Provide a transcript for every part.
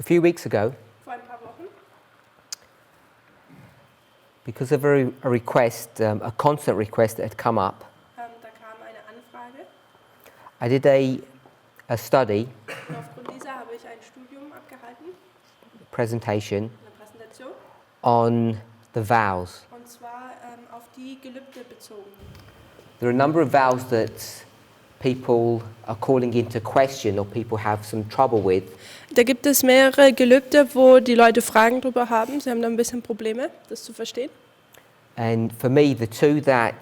A few weeks ago, vor ein paar Wochen, because of a request, a constant request that had come up, da kam eine Anfrage. I did a study, Und aufgrund dieser habe ich ein Studium abgehalten, presentation, eine Präsentation, on the vows. und zwar auf die Gelübde bezogen. There are a number of vows that people are calling into question or people have some trouble with. Da gibt es mehrere Gelübde, wo die Leute Fragen drüber haben. Sie haben da ein bisschen Probleme, das zu verstehen. And for me, the two that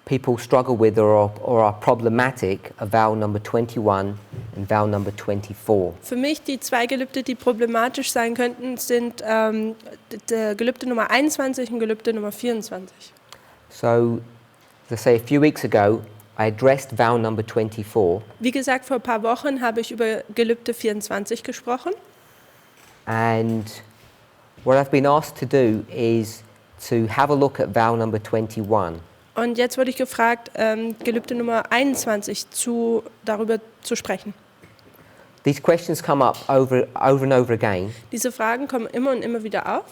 people struggle with or are problematic are vow number 21 and vow number 24. Für mich die zwei Gelübde, die problematisch sein könnten, sind der Gelübde Nummer 21 und Gelübde Nummer 24. So, as I say, a few weeks ago, I addressed vow number 24, Wie gesagt, vor ein paar Wochen habe ich über Gelübde 24 gesprochen. and what I've been asked to do is to have a look at vow number 21. Und jetzt wurde ich gefragt, Gelübde Nummer 21 darüber zu sprechen. These questions come up over and over again. Diese Fragen kommen immer und immer wieder auf.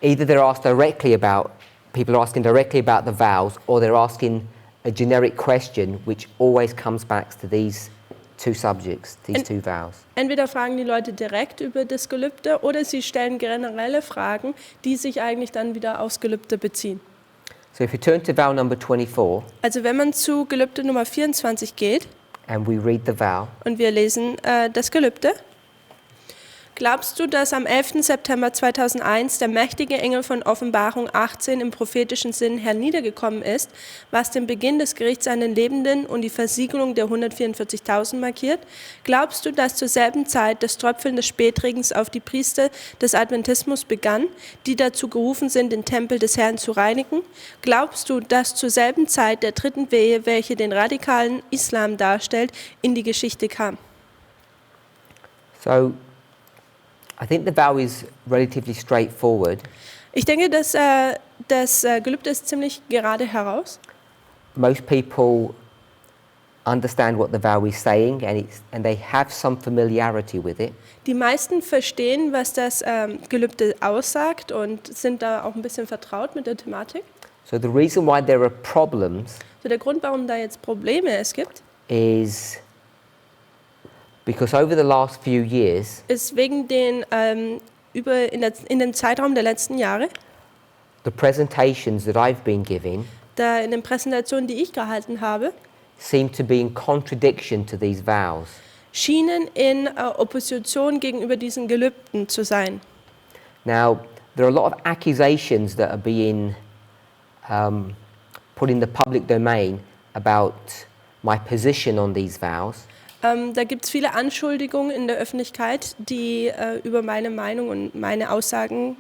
Either they're asked directly about, people are asking directly about the vows, or they're asking a generic question which always comes back to these two subjects, these two vows. Entweder fragen die Leute direkt über das Gelübde oder sie stellen generelle Fragen, die sich eigentlich dann wieder aufs Gelübde beziehen. So if you turn to vow number 24 Also wenn man zu Gelübde Nummer 24 geht and we read the vow, und wir lesen das Gelübde. Glaubst du, dass am 11. September 2001 der mächtige Engel von Offenbarung 18 im prophetischen Sinn herniedergekommen ist, was den Beginn des Gerichts an den Lebenden und die Versiegelung der 144.000 markiert? Glaubst du, dass zur selben Zeit das Tröpfeln des Spätregens auf die Priester des Adventismus begann, die dazu gerufen sind, den Tempel des Herrn zu reinigen? Glaubst du, dass zur selben Zeit der dritten Wehe, welche den radikalen Islam darstellt, in die Geschichte kam? so I think the vow is relatively straightforward. Ich denke, dass das Gelübde ist ziemlich gerade heraus. Most people understand what the vow is saying and they have some familiarity with it. Die meisten verstehen, was das Gelübde aussagt und sind da auch ein bisschen vertraut mit der Thematik. So the reason why there are problems So der Grund, warum da jetzt Probleme es gibt, is because over the last few years, ist wegen den in dem Zeitraum der letzten Jahre, the presentations that I've been giving da in den Präsentationen, die ich gehalten habe, seem to be in contradiction to these vows. schienen in Opposition gegenüber diesen Gelübden zu sein. Now, there are a lot of accusations that are being put in the public domain about my position on these vows. Da gibt es viele Anschuldigungen in der Öffentlichkeit, die über meine Meinung und meine Aussagen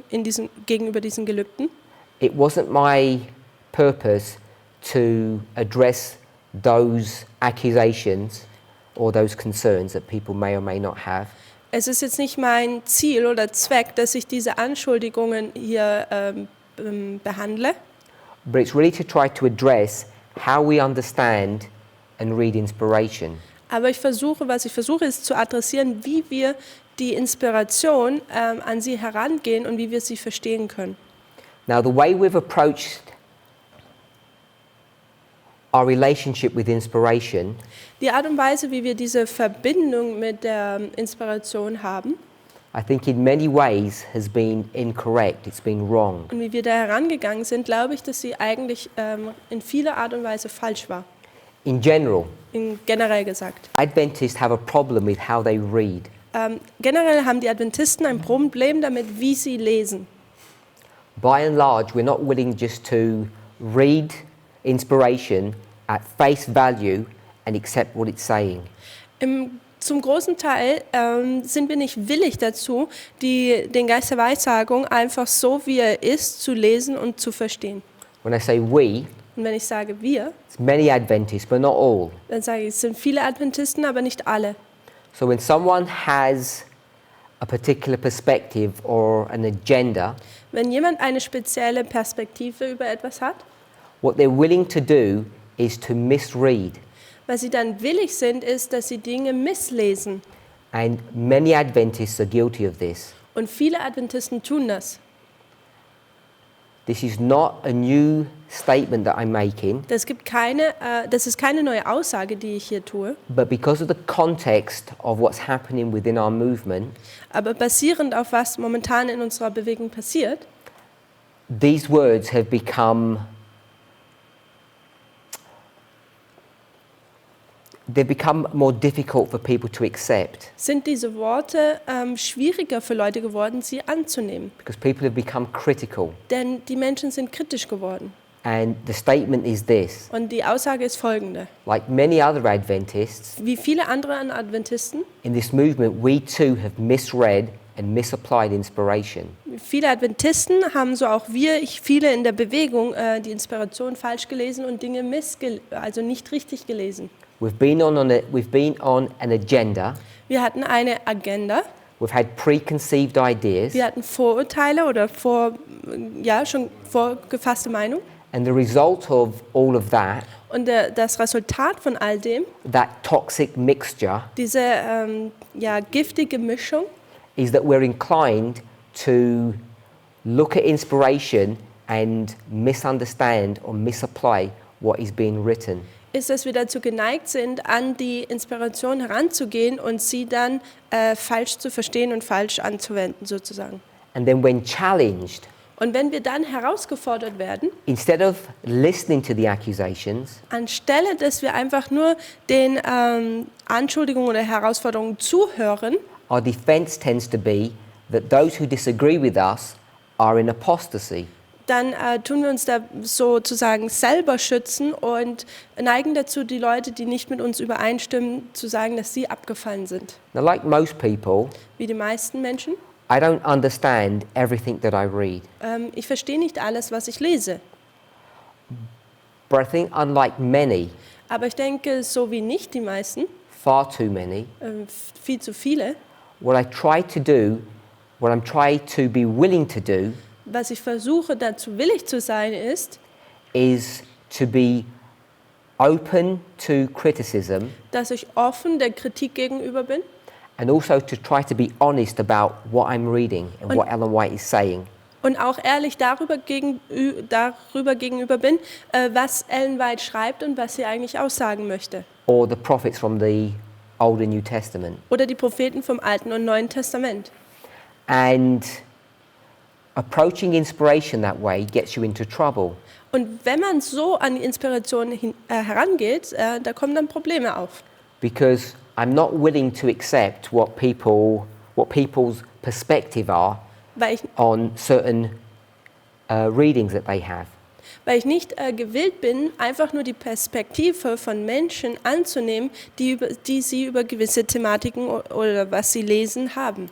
gegenüber diesen Gelübden. It wasn't my purpose to address those accusations or those concerns that people may or may not have. Es ist jetzt nicht mein Ziel oder Zweck, dass ich diese Anschuldigungen hier behandle, But it's really to try to address how we understand and read inspiration. aber was ich versuche, ist zu adressieren, wie wir die Inspiration an sie herangehen und wie wir sie verstehen können. Now, the way we've approached our relationship with inspiration Die Art und Weise, wie wir diese Verbindung mit der Inspiration haben I think in many ways has been incorrect, it's been wrong. und wie wir da herangegangen sind, glaube ich, dass sie eigentlich in vieler Art und Weise falsch war. In general, Generell gesagt. Adventists have a problem with how they read. Generell haben die Adventisten ein Problem damit, wie sie lesen. By and large, we're not willing just to read inspiration at face value and accept what it's saying. Zum großen Teil sind wir nicht willig dazu, den Geist der Weissagung einfach so, wie er ist, zu lesen und zu verstehen. When I say we, Und wenn ich sage wir, it's many Adventists, but not all. dann sage ich, es sind viele Adventisten, aber nicht alle. So when someone has a particular perspective or an agenda, Wenn jemand eine spezielle Perspektive über etwas hat, what they're willing to do is to misread was sie dann willig sind, ist, dass sie Dinge misslesen And many Adventists are guilty of this. Und viele Adventisten tun das. This is not a new statement that I'm making, Das ist keine neue Aussage, die ich hier tue, but because of the context of what's happening within our movement, aber basierend auf was momentan in unserer Bewegung passiert, these words have become more difficult for people to accept sind diese Worte schwieriger für Leute geworden, sie anzunehmen. because people have become critical. Denn die Menschen sind kritisch geworden. And the statement is this: Und die Aussage ist folgende. like many other Adventists Wie viele andere Adventisten, in this movement, we too have misread and misapplied inspiration. viele Adventisten haben so auch viele in der Bewegung die Inspiration falsch gelesen und Dinge also nicht richtig gelesen. We've been on an agenda. Wir hatten eine Agenda, We've had preconceived ideas, wir hatten Vorurteile oder schon vorgefasste Meinung. and the result of all of that, Und das Resultat von all dem, that toxic mixture, diese giftige Mischung, is that we're inclined to look at inspiration and misunderstand or misapply what is being written. ist, dass wir dazu geneigt sind, an die Inspiration heranzugehen und sie dann falsch zu verstehen und falsch anzuwenden, sozusagen. And then when challenged, Und wenn wir dann herausgefordert werden, instead of listening to the accusations, anstelle, dass wir einfach nur den Anschuldigungen oder Herausforderungen zuhören, our defense tends to be that those who disagree with us are in apostasy. dann tun wir uns da sozusagen selber schützen und neigen dazu, die Leute, die nicht mit uns übereinstimmen, zu sagen, dass sie abgefallen sind. Now, like most people, Wie die meisten Menschen. I don't understand everything that I read. Ich verstehe nicht alles, was ich lese. But I think unlike many, Aber ich denke, so wie nicht die meisten, far too many, viel zu viele, what I'm trying to be willing to do was ich versuche, dazu willig zu sein, is to be open to criticism dass ich offen der Kritik gegenüber bin and also to try to be honest about what I'm reading and what Ellen White is saying. und auch ehrlich darüber gegenüber bin, was Ellen White schreibt und was sie eigentlich aussagen möchte. Or the prophets from the Old and New Testament. Oder die Propheten vom Alten und Neuen Testament. And approaching inspiration that way gets you into trouble. Und wenn man so an die Inspiration herangeht, da kommen dann Probleme auf. Because I'm not willing to accept what people's perspective are Weil ich, on certain readings that they have. weil ich nicht gewillt bin, einfach nur die Perspektive von Menschen anzunehmen, die sie über gewisse Thematiken oder was sie lesen haben.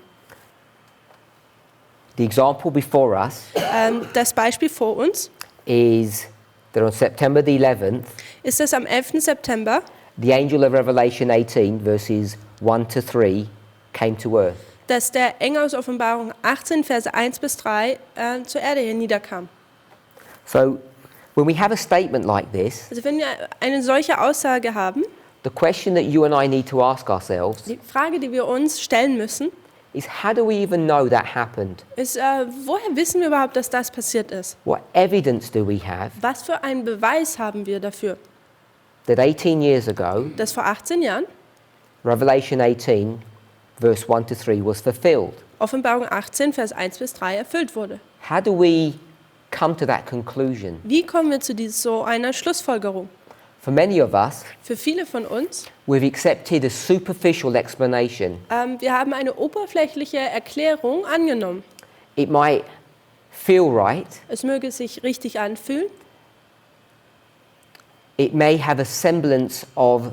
The example before us Das Beispiel vor uns is that on September the 11th, ist, dass am 11. September the angel of Revelation 18, verses 1 to 3, came to earth. dass der Engel aus Offenbarung 18, Verse 1 bis 3 zur Erde herniederkam. So when we have a statement like this, Also wenn wir eine solche Aussage haben, the question that you and I need to ask ourselves die Frage, die wir uns stellen müssen, is, how do we even know that happened? ist, woher wissen wir überhaupt, dass das passiert ist? What evidence do we have Was für einen Beweis haben wir dafür, that 18 years ago, dass vor 18 Jahren Revelation 18, verse 1 to 3 was fulfilled? Offenbarung 18, Vers 1 bis 3 erfüllt wurde? How do we come to that conclusion? Wie kommen wir zu so einer Schlussfolgerung? For many of us, Für viele von uns, we've accepted a superficial explanation. wir haben eine oberflächliche Erklärung angenommen. It might feel right, Es möge sich richtig anfühlen, it may have a semblance of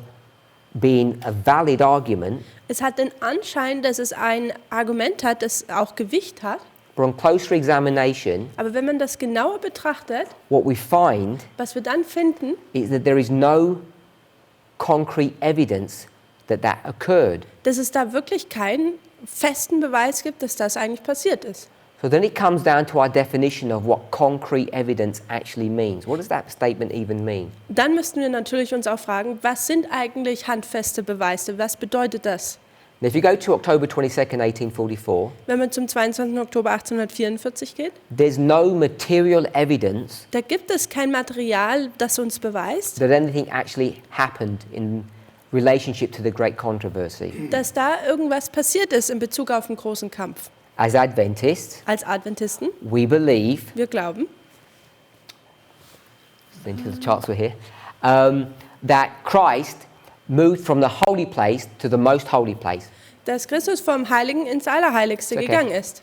being a valid argument, es hat den Anschein, dass es ein Argument hat, das auch Gewicht hat. but on closer examination, Aber wenn man das genauer betrachtet, what we find was wir dann finden, is that there is no concrete evidence that that occurred. dass es da wirklich keinen festen Beweis gibt, dass das eigentlich passiert ist. So then it comes down to our definition of what concrete evidence actually means. What does that statement even mean? Dann müssten wir natürlich uns auch fragen, was sind eigentlich handfeste Beweise? Was bedeutet das? Now, if you go to October 22nd, 1844, Wenn man zum 22. Oktober 1844 geht, there's no material evidence da gibt es kein Material, das uns beweist, that anything actually happened in relationship to the Great Controversy. dass da irgendwas passiert ist in Bezug auf den großen Kampf. As Adventists, Als Adventisten, we believe, wir glauben, until the charts were here, that Christ moved from the holy place to the most holy place. dass Christus vom Heiligen ins Allerheiligste Okay. gegangen ist.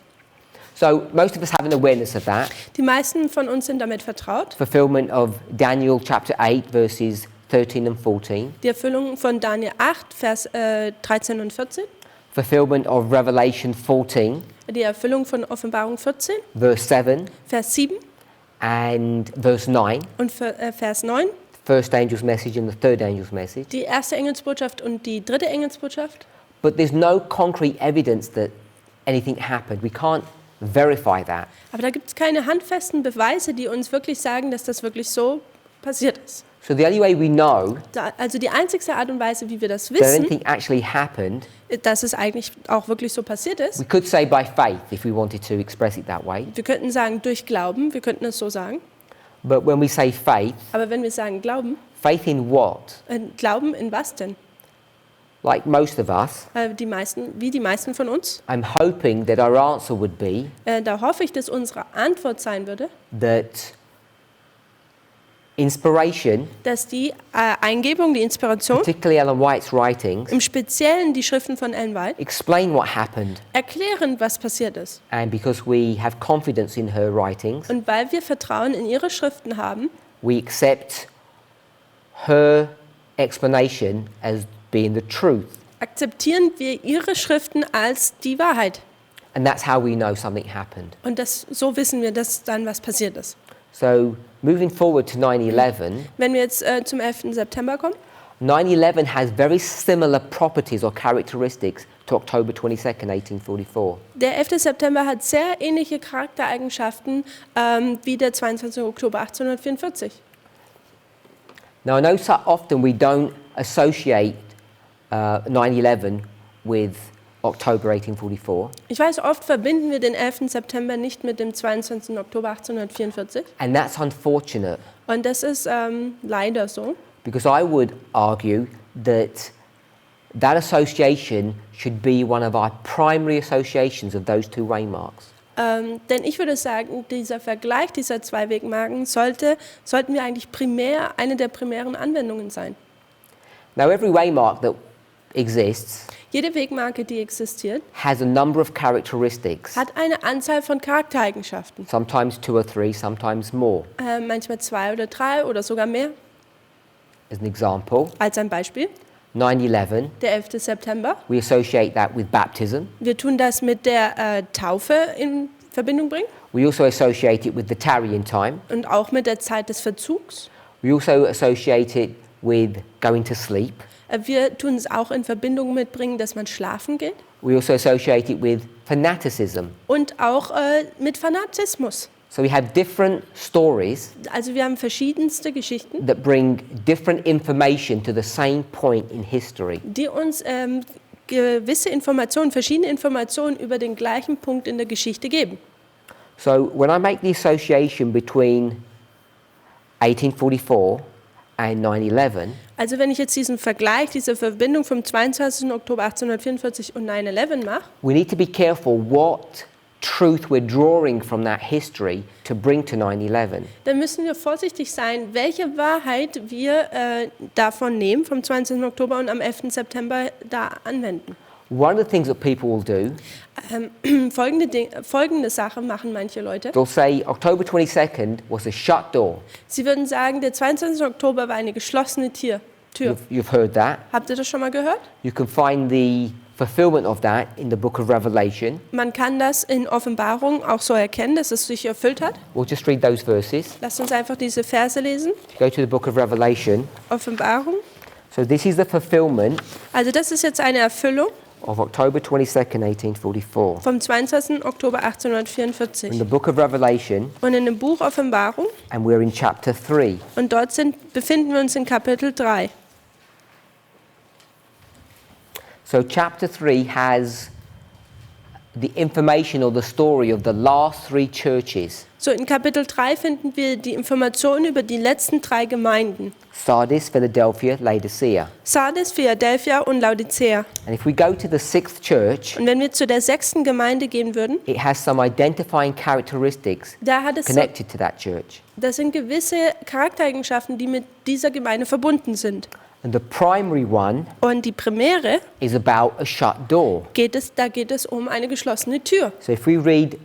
So most of us have an awareness of that. Die meisten von uns sind damit vertraut. Fulfillment of Daniel chapter 8 verses 13 and 14. Die Erfüllung von Daniel 8, Vers 13 und 14. Fulfillment of Revelation 14 Die Erfüllung von Offenbarung 14, verse 7 Vers 7 and verse 9. und Vers 9. First angel's message and the third angel's message. Die erste Engelsbotschaft und die dritte Engelsbotschaft. But there's no concrete evidence that anything happened. We can't verify that. Aber da gibt es keine handfesten Beweise, die uns wirklich sagen, dass das wirklich so passiert ist. So the only way we know Also die einzigste Art und Weise, wie wir das that wissen, anything actually happened, dass es eigentlich auch wirklich so passiert ist, we could say by faith if we wanted to express it that way. wir könnten sagen durch Glauben, wir könnten es so sagen. But when we say faith, Aber wenn wir sagen Glauben, faith in what? Glauben in was denn? Like most of us, Wie die meisten von uns, I'm hoping that our answer would be da hoffe ich, dass unsere Antwort sein würde, that inspiration, dass die Eingebung, die Inspiration, particularly Ellen White's writings, im Speziellen die Schriften von Ellen White, explain what happened. erklären, was passiert ist. And because we have confidence in her writings, Und weil wir Vertrauen in ihre Schriften haben, we accept her explanation as being the truth. akzeptieren wir ihre Schriften als die Wahrheit. And that's how we know something happened. Und so wissen wir, dass dann was passiert ist. So moving forward to 9/11, Wenn wir jetzt zum 11. September kommen, 9/11 has very similar properties or characteristics to October 22nd, 1844. der 11. September hat sehr ähnliche Charaktereigenschaften wie der 22. Oktober 1844. Now I know so often we don't associate 9/11 with October 1844, Ich weiß, oft verbinden wir den 11. September nicht mit dem 22. Oktober 1844. and that's unfortunate Und das ist leider so. because I would argue that that association should be one of our primary associations of those two waymarks. Denn ich würde sagen, dieser Vergleich dieser zwei Wegmarken sollten wir eigentlich eine der primären Anwendungen sein. Now every waymark that exists Jede Wegmarke, die existiert, has a number of characteristics, hat eine Anzahl von Charaktereigenschaften. sometimes 2 or 3, sometimes more. Manchmal 2 oder 3 oder sogar mehr. As an example, Als ein Beispiel, 9/11, der 11. September. we associate that with baptism. Wir tun das mit der Taufe in Verbindung bringen We also associate it with the tarrying time. und auch mit der Zeit des Verzugs. We also associate it with going to sleep. Wir tun es auch in Verbindung mitbringen, dass man schlafen geht We also associate it with fanaticism. und auch mit Fanatismus. So we have different stories Also wir haben verschiedenste Geschichten, that bring different information to the same point in history. die uns gewisse Informationen, verschiedene Informationen über den gleichen Punkt in der Geschichte geben. So when I make the association between 1844 and 9/11, Also wenn ich jetzt diesen Vergleich, diese Verbindung vom 22. Oktober 1844 und 9/11 mache, we need to be careful what truth we're drawing from that history to bring to 9/11. dann müssen wir vorsichtig sein, welche Wahrheit wir davon nehmen, vom 20. Oktober und am 11. September da anwenden. One of the things that people will do, Folgende Sache machen manche Leute. they'll say October 22nd was a shut door. Sie würden sagen, der 22. Oktober war eine geschlossene Tür. You've heard that. Habt ihr das schon mal gehört? You can find the fulfillment of that in the book of Revelation. Man kann das in Offenbarung auch so erkennen, dass es sich erfüllt hat. We'll just read those verses. Lasst uns einfach diese Verse lesen. Go to the book of Revelation. Offenbarung. So this is the fulfillment Also das ist jetzt eine Erfüllung of October 22nd, 1844. vom 22. Oktober In 1844. the book of Revelation, Und in dem Buch Offenbarung, and we're in chapter 3. und befinden wir uns in Kapitel 3. So chapter 3 has the information or the story of the last 3 churches. So in Kapitel 3 finden wir die Informationen über die letzten 3 Gemeinden. Sardis, Philadelphia, Laodicea. Sardis, Philadelphia und Laodicea. And if we go to the 6th church, Und wenn wir zu der 6. Gemeinde gehen würden, it has some identifying characteristics da hat es so, connected to that church. das sind gewisse Charaktereigenschaften, die mit dieser Gemeinde verbunden sind. And the primary one Und die primäre is about a shut door. geht es um eine geschlossene Tür. So if we read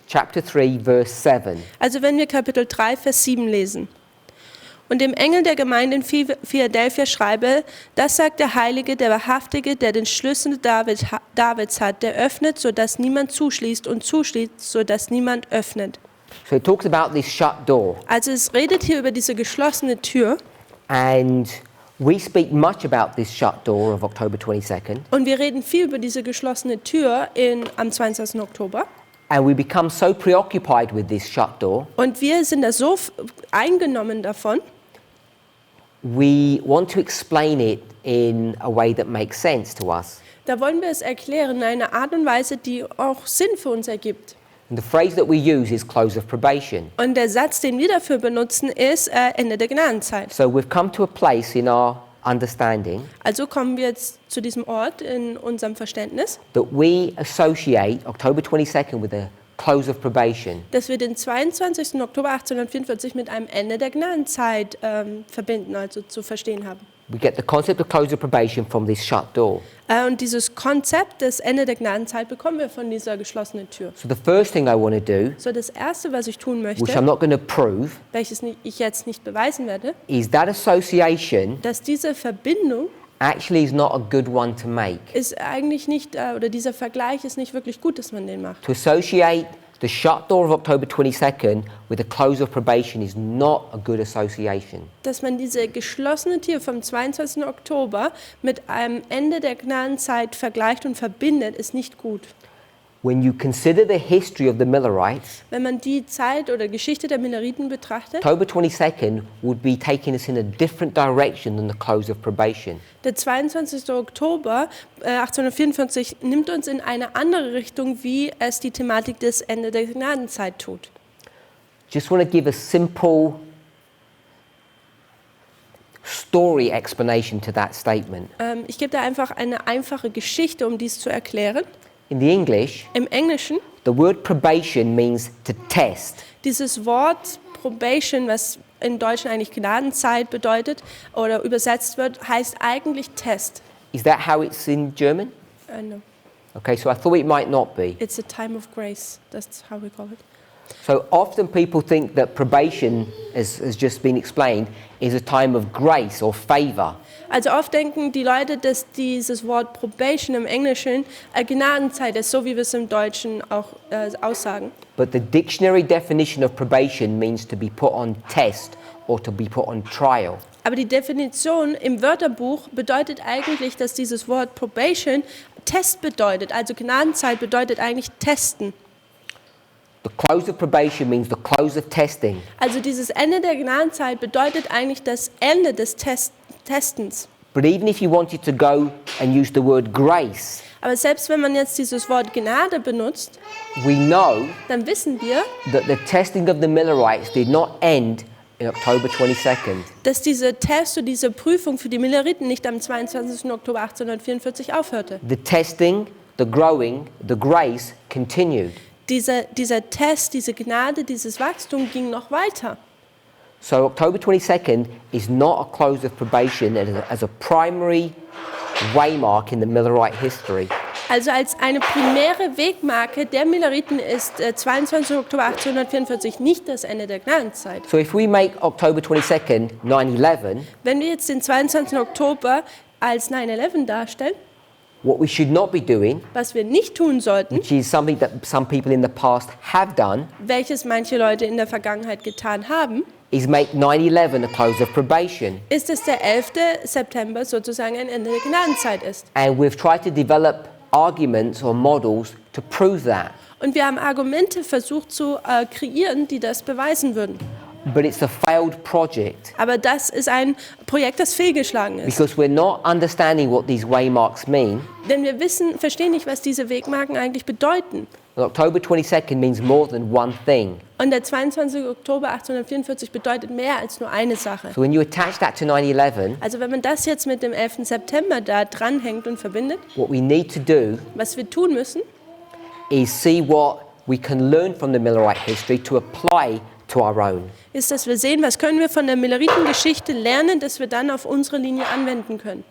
chapter 3, verse 7, Also wenn wir Kapitel 3, Vers 7 lesen. Und dem Engel der Gemeinde in Philadelphia schreibe, das sagt der Heilige, der Wahrhaftige, der den Schlüssel Davids hat, der öffnet, sodass niemand zuschließt und zuschließt, sodass niemand öffnet. so it talks about this shut door. Also es redet hier über diese geschlossene Tür. And we speak much about this shut door of October 22nd. Und wir reden viel über diese geschlossene Tür am 22. Oktober. And we become so preoccupied with this shut door, Und wir sind da so eingenommen davon, we want to explain it in a way that makes sense to us. da wollen wir es erklären in einer Art und Weise, die auch Sinn für uns ergibt. And the phrase that we use is close of probation. Und der Satz, den wir dafür benutzen, ist Ende der Gnadenzeit. So we've come to a place in our understanding Also kommen wir jetzt zu diesem Ort in unserem Verständnis, that we associate October 22nd with a close of probation. dass wir den 22. Oktober 1844 mit einem Ende der Gnadenzeit verbinden, also zu verstehen haben. We get the concept of close of probation from this shut door. Und dieses Konzept des Ende der Gnadenzeit bekommen wir von dieser geschlossenen Tür. So the first thing I want to do, So das Erste, was ich tun which I'm möchte, not going to prove, welches ich jetzt nicht beweisen werde, is that association dass diese Verbindung actually is not a good one to make. ist eigentlich nicht, oder dieser Vergleich ist nicht wirklich gut, dass man den macht. To associate the shut door of October 22nd with the close of probation is not a good association. Dass man diese geschlossene Tür vom 22. Oktober mit einem Ende der Gnadenzeit vergleicht und verbindet, ist nicht gut. When you consider the history of the Millerites, Wenn man die Zeit oder Geschichte der Milleriten betrachtet, October 22nd would be taking us in a different direction than the close of probation. der 22. Oktober 1844 nimmt uns in eine andere Richtung, wie es die Thematik des Ende der Gnadenzeit tut. Just want to give a simple story explanation to that statement. Ich gebe da einfach eine einfache Geschichte, um dies zu erklären. In the English, Im Englischen, the word probation means to test. dieses Wort Probation, was in Deutschen eigentlich Gnadenzeit bedeutet oder übersetzt wird, heißt eigentlich Test. Is that how it's in German? No, Okay, so I thought it might not be. it's a time of grace. That's how we call it. So often people think that probation, as has just been explained, is a time of grace or favor. Also oft denken die Leute, dass dieses Wort Probation im Englischen Gnadenzeit ist, so wie wir es im Deutschen auch aussagen. But the dictionary definition of probation means to be put on test or to be put on trial. Aber die Definition im Wörterbuch bedeutet eigentlich, dass dieses Wort Probation Test bedeutet. Also Gnadenzeit bedeutet eigentlich testen. The close of probation means the close of testing. Also dieses Ende der Gnadenzeit bedeutet eigentlich das Ende des Testens. But even if you wanted to go and use the word grace, Aber selbst wenn man jetzt dieses Wort Gnade benutzt, we know dann wissen wir, that the testing of the Millerites did not end in October 22nd. dass diese Test und diese Prüfung für die Milleriten nicht am 22. Oktober 1844 aufhörte. The testing, the growing, the grace continued. Dieser Test, diese Gnade, dieses Wachstum ging noch weiter. So October 22nd is not a close of probation as a primary waymark in the Millerite history. Also als eine primäre Wegmarke der Milleriten ist 22. Oktober 1844 nicht das Ende der Gnadenzeit. So if we make October 22nd 9/11, Wenn wir jetzt den 22. Oktober als 9/11 darstellen, what we should not be doing, was wir nicht tun sollten, which is something that some people in the past have done, welches manche Leute in der Vergangenheit getan haben, is make 9/11 a close of probation. ist, dass der 11. September sozusagen ein Ende der Gnadenzeit ist. And we've tried to develop arguments or models to prove that. Und wir haben Argumente versucht zu kreieren, die das beweisen würden. but it's a failed project Aber das ist ein Projekt, das fehlgeschlagen ist. because we're not understanding what these waymarks mean. Denn wir verstehen nicht, was diese Wegmarken eigentlich bedeuten. And October 22nd means more than one thing. Und der 22. Oktober 1844 bedeutet mehr als nur eine Sache. So when you attach that to 9/11, Also wenn man das jetzt mit dem 11. September da dranhängt und verbindet, what we need to do was wir tun müssen, is see what we can learn from the Millerite history to apply to our own. ist, dass wir sehen, was können wir von der Milleritengeschichte lernen, das wir dann auf unsere Linie anwenden können.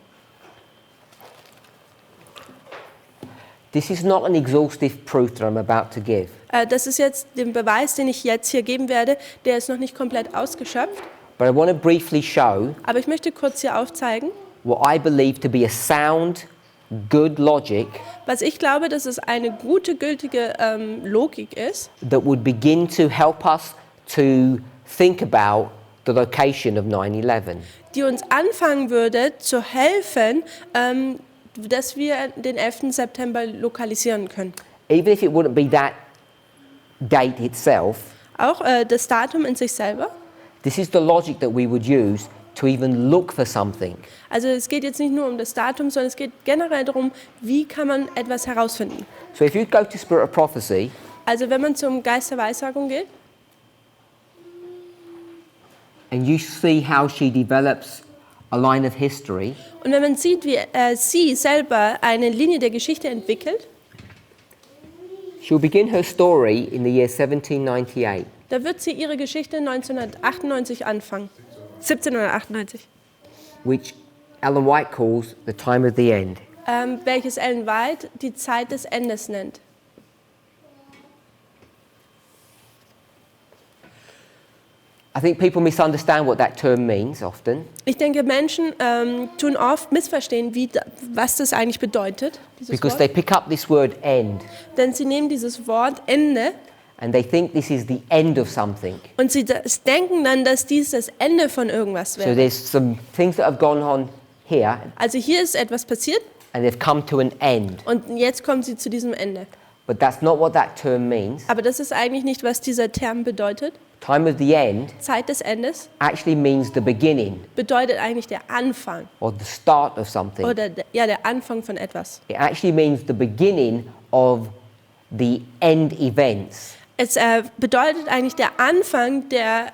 This is not an exhaustive proof that I'm about to give, Das ist jetzt der Beweis, den ich jetzt hier geben werde, der ist noch nicht komplett ausgeschöpft. but I want to briefly show Aber ich möchte kurz hier aufzeigen, what I believe to be a sound, good logic was ich glaube, dass es eine gute, gültige Logik ist, that would begin to help us to think about the location of 9/11. die uns anfangen würde zu helfen, dass wir den 11. September lokalisieren können. Even if it wouldn't be that date itself, Auch das Datum in sich selber. this is the logic that we would use to even look for something. Also es geht jetzt nicht nur um das Datum, sondern es geht generell darum, wie kann man etwas herausfinden. So if you go to Spirit of Prophecy, Also wenn man zum Geist der Weissagung geht and you see how she develops a line of history, und wenn man sieht, wie sie selber eine Linie der Geschichte entwickelt, she'll begin her story in the year 1798. da wird sie ihre Geschichte 1998 anfangen. 1798. Which Ellen White calls the time of the end. Welches Ellen White die Zeit des Endes nennt. I think people misunderstand what that term means often, Ich denke, Menschen tun oft missverstehen, was das eigentlich bedeutet, dieses because Wort. they pick up this word end Denn sie nehmen dieses Wort Ende and they think this is the end of something. und sie denken dann, dass dies das Ende von irgendwas So wäre. there's some things that have gone on here Also hier ist etwas passiert and they've come to an end. und jetzt kommen sie zu diesem Ende. But that's not what that term means. Aber das ist eigentlich nicht, was dieser Term bedeutet. Time of the end Zeit des Endes actually means the beginning bedeutet eigentlich der Anfang or the start of something. oder der Anfang von etwas. It actually means the beginning of the end events. Es bedeutet eigentlich der Anfang der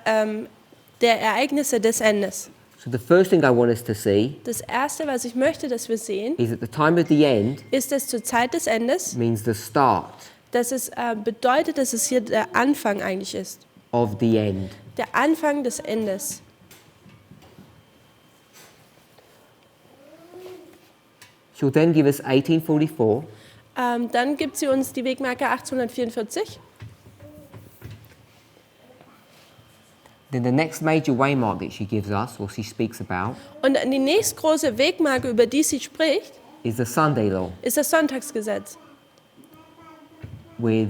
Ereignisse des Endes. So the first thing I want us to see Das Erste, was ich möchte, dass wir sehen, is that the time of the end ist, dass zur Zeit des Endes, means the start dass es bedeutet, dass es hier der Anfang eigentlich ist. of the end. Der Anfang des Endes. She'll then give us 1844, Dann gibt sie uns die Wegmarke 1844. then the next major waymark that she gives us, or she speaks about, Und die nächstgroße Wegmarke, über die sie spricht, is the Sunday law, ist das Sonntagsgesetz. with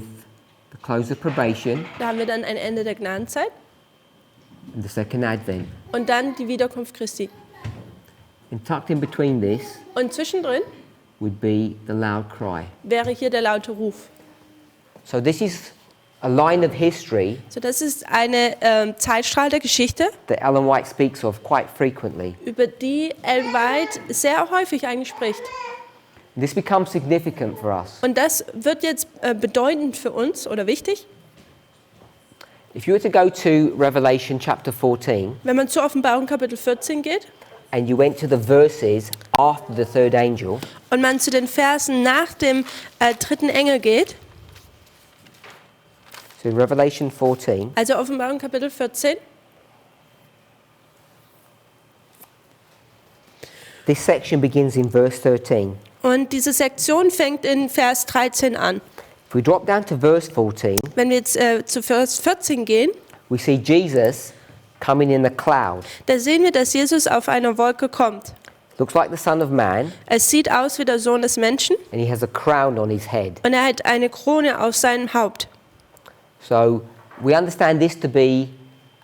the close of probation Da haben wir dann ein Ende der Gnadenzeit and the second advent. und dann die Wiederkunft Christi. And tucked in between this Und zwischendrin would be the loud cry. wäre hier der laute Ruf. So this is a line of history So, das ist eine Zeitstrahl der Geschichte, that Ellen White speaks of quite frequently. über die Ellen White sehr häufig eigentlich spricht. And this becomes significant for us. Und das wird jetzt bedeutend für uns oder wichtig. If you were to go to Revelation chapter 14 Wenn man zur Offenbarung Kapitel 14 geht and you went to the verses after the third angel, und man zu den Versen nach dem dritten Engel geht, so in Revelation 14, also Offenbarung Kapitel 14, this section begins in verse 13. und diese Sektion fängt in Vers 13 an. If we drop down to verse 14, Wenn wir jetzt zu Vers 14 gehen, we see Jesus coming in a cloud. da sehen wir, dass Jesus auf einer Wolke kommt. Looks like the Son of Man, Es sieht aus wie der Sohn des Menschen and he has a crown on his head. und er hat eine Krone auf seinem Haupt. So we understand this to be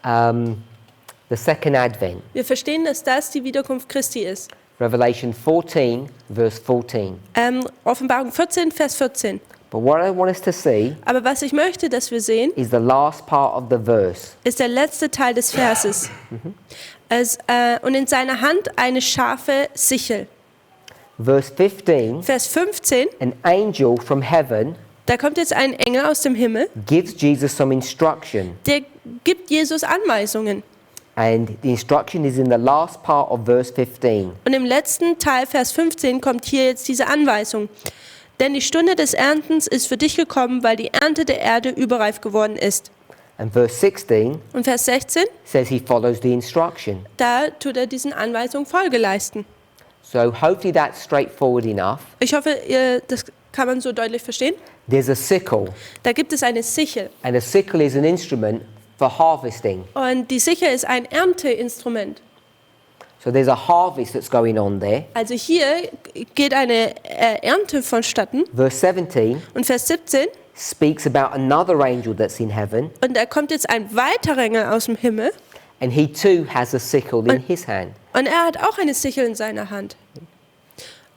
the second advent. Wir verstehen, dass das die Wiederkunft Christi ist. Revelation 14, verse 14. Offenbarung 14, Vers 14. But what I want us to see Aber was ich möchte, dass wir sehen, is the last part of the verse. ist der letzte Teil des Verses. Und in seiner Hand eine scharfe Sichel. Verse 15, Vers 15, an angel from heaven da kommt jetzt ein Engel aus dem Himmel, gives Jesus some instruction. der gibt Jesus Anweisungen. And the instruction is in the last part of verse 15. Und im letzten Teil, Vers 15, kommt hier jetzt diese Anweisung. Denn die Stunde des Erntens ist für dich gekommen, weil die Ernte der Erde überreif geworden ist. And verse 16 Und Vers 16, says he follows the instruction. da tut er diesen Anweisungen Folge leisten. So hopefully that's straightforward enough. Ich hoffe, das kann man so deutlich verstehen. There's a sickle, Da gibt es eine Sichel. and a sickle is an instrument for harvesting. Und die Sichel ist ein Ernteinstrument. So there's a harvest that's going on there. Also hier geht eine Ernte vonstatten. Verse 17 Und Vers 17, speaks about another angel that's in heaven, und da kommt jetzt ein weiterer Engel aus dem Himmel. and he too has a sickle in his hand. Und er hat auch eine Sichel in seiner Hand.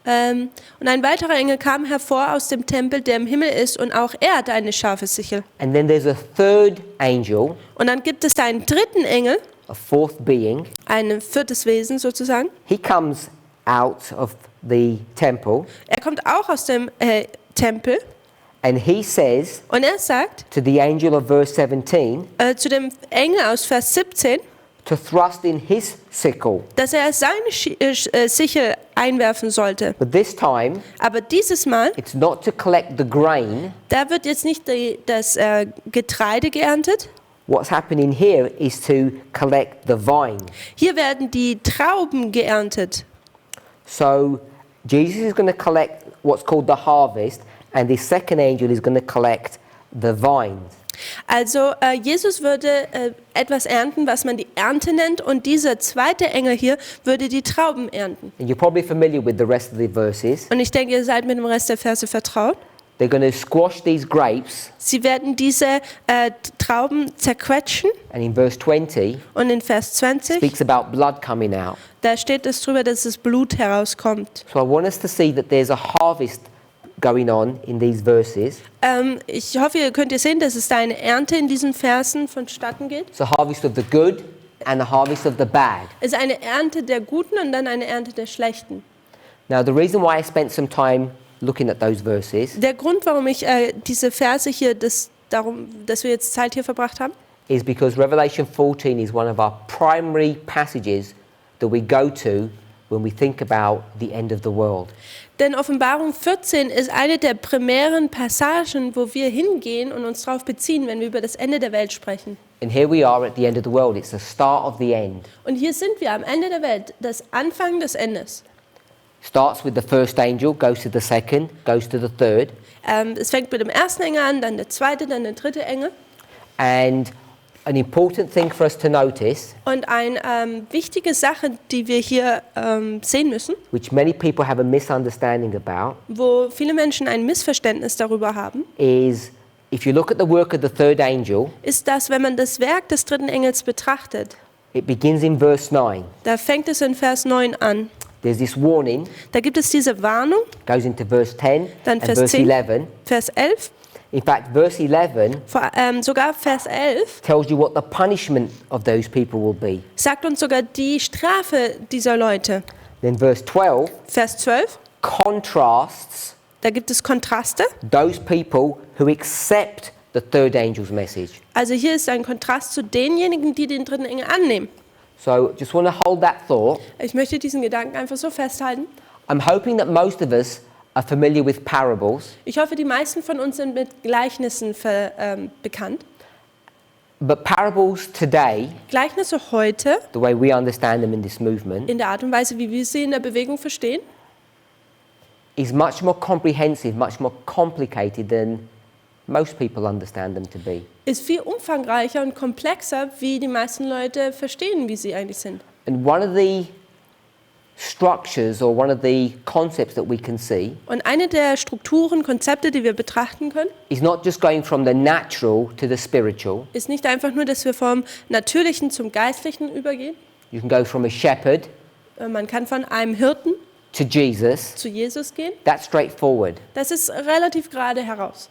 Und ein weiterer Engel kam hervor aus dem Tempel, der im Himmel ist, und auch er hatte eine scharfe Sichel. And then there's a third angel, Und dann gibt es da einen dritten Engel, a fourth being. ein viertes Wesen sozusagen. He comes out of the temple, Er kommt auch aus dem Tempel and he says und er sagt to the angel of verse 17 zu dem Engel aus Vers 17, to thrust in his sickle. dass er seine Sichel einwerfen sollte. But this time, Aber dieses Mal, it's not to collect the grain. da wird jetzt nicht das Getreide geerntet. What's happening here is to collect the vine. Hier werden die Trauben geerntet. So Jesus is going to collect what's called the harvest, and the second angel is going to collect the vines. Also Jesus würde etwas ernten, was man die Ernte nennt, und dieser zweite Engel hier würde die Trauben ernten. And you're probably familiar with the rest of the verses. Und ich denke, ihr seid mit dem Rest der Verse vertraut. They're going to squash these grapes, Sie werden diese Trauben zerquetschen, and in verse 20 und in Vers 20, speaks about blood coming out. da steht es drüber, dass das Blut herauskommt. So I want us to see that there's a harvest going on in these verses. Ich hoffe, ihr könnt sehen, dass es da eine Ernte in diesen Versen vonstatten geht. It's a harvest of the good and a harvest of the bad. Es ist eine Ernte der Guten und dann eine Ernte der Schlechten. Now the reason why I spent some time looking at those verses Der Grund, warum ich diese Verse hier, dass wir jetzt Zeit hier verbracht haben, is because Revelation 14 is one of our primary passages that we go to when we think about the end of the world. denn Offenbarung 14 ist eine der primären Passagen, wo wir hingehen und uns darauf beziehen, wenn wir über das Ende der Welt sprechen. And here we are at the end of the world. It's the start of the end. Und hier sind wir am Ende der Welt, das Anfang des Endes. Starts with the first angel, goes to the second, goes to the third. Es fängt mit dem ersten Engel an, dann der zweite, dann der dritte Engel. And an important thing for us to notice, Und eine wichtige Sache, die wir hier sehen müssen, which many people have a misunderstanding about, wo viele Menschen ein Missverständnis darüber haben, is if you look at the work of the third angel, ist, dass wenn man das Werk des dritten Engels betrachtet, it begins in verse 9. da fängt es in Vers 9 an. There's this warning, Da gibt es diese Warnung, goes into verse 10 dann and Vers verse 10, 11. Vers 11, In fact, verse 11 sogar Vers 11 tells you what the punishment of those people will be. sagt uns sogar die Strafe dieser Leute. Then verse 12 Vers 12, contrasts da gibt es Kontraste. those people who accept the third angel's message. Also hier ist ein Kontrast zu denjenigen, die den dritten Engel annehmen. So just want to hold that thought. Ich möchte diesen Gedanken einfach so festhalten. I'm hoping that most of us are familiar with parables, Ich hoffe, die meisten von uns sind mit Gleichnissen bekannt. but parables today, Gleichnisse heute, the way we understand them in this movement, in der Art und Weise, wie wir sie in der Bewegung verstehen, is much more comprehensive, much more complicated than most people understand them to be. ist viel umfangreicher und komplexer, wie die meisten Leute verstehen, wie sie eigentlich sind. And one of the structures or one of the concepts that we can see Und eine der Strukturen, Konzepte, die wir betrachten können, is not just going from the natural to the spiritual. ist nicht einfach nur, dass wir vom Natürlichen zum Geistlichen übergehen. You can go from a shepherd Man kann von einem Hirten to Jesus, zu Jesus gehen, that's straightforward. das ist relativ gerade heraus.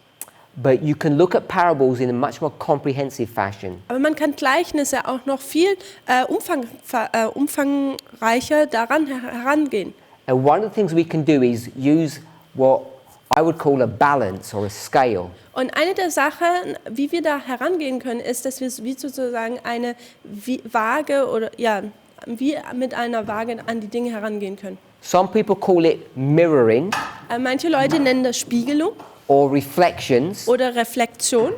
But you can look at parables in a much more comprehensive fashion. Aber man kann Gleichnisse auch noch viel umfangreicher daran herangehen. And one of the things we can do is use what I would call a balance or a scale. Und eine der Sachen, wie wir da herangehen können, ist, dass wir wie sozusagen eine Waage oder ja, wie mit einer Waage an die Dinge herangehen können. Some people call it mirroring Manche Leute nennen das Spiegelung or reflections, oder Reflexion,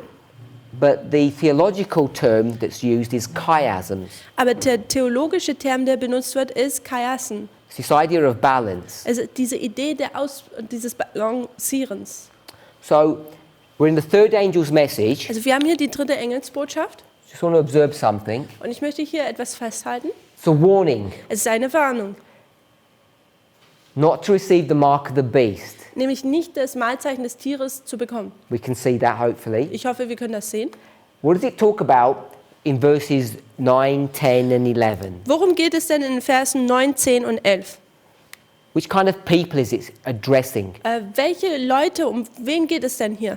but the theological term that's used is chiasms. aber der theologische Term, der benutzt wird, ist Chiasen. It's this idea of balance. Also diese Idee dieses Balancierens. So we're in the third angel's message. Also wir haben hier die dritte Engelsbotschaft Just want to observe something. und ich möchte hier etwas festhalten. It's a warning Es ist eine Warnung, not to receive the mark of the beast. nämlich nicht das Mahlzeichen des Tieres zu bekommen. We can see that hopefully. Ich hoffe, wir können das sehen. What does it talk about in verses 9, 10 and 11? Worum geht es denn in den Versen 9, 10 und 11? Which kind of people is it addressing? Welche Leute, um wen geht es denn hier?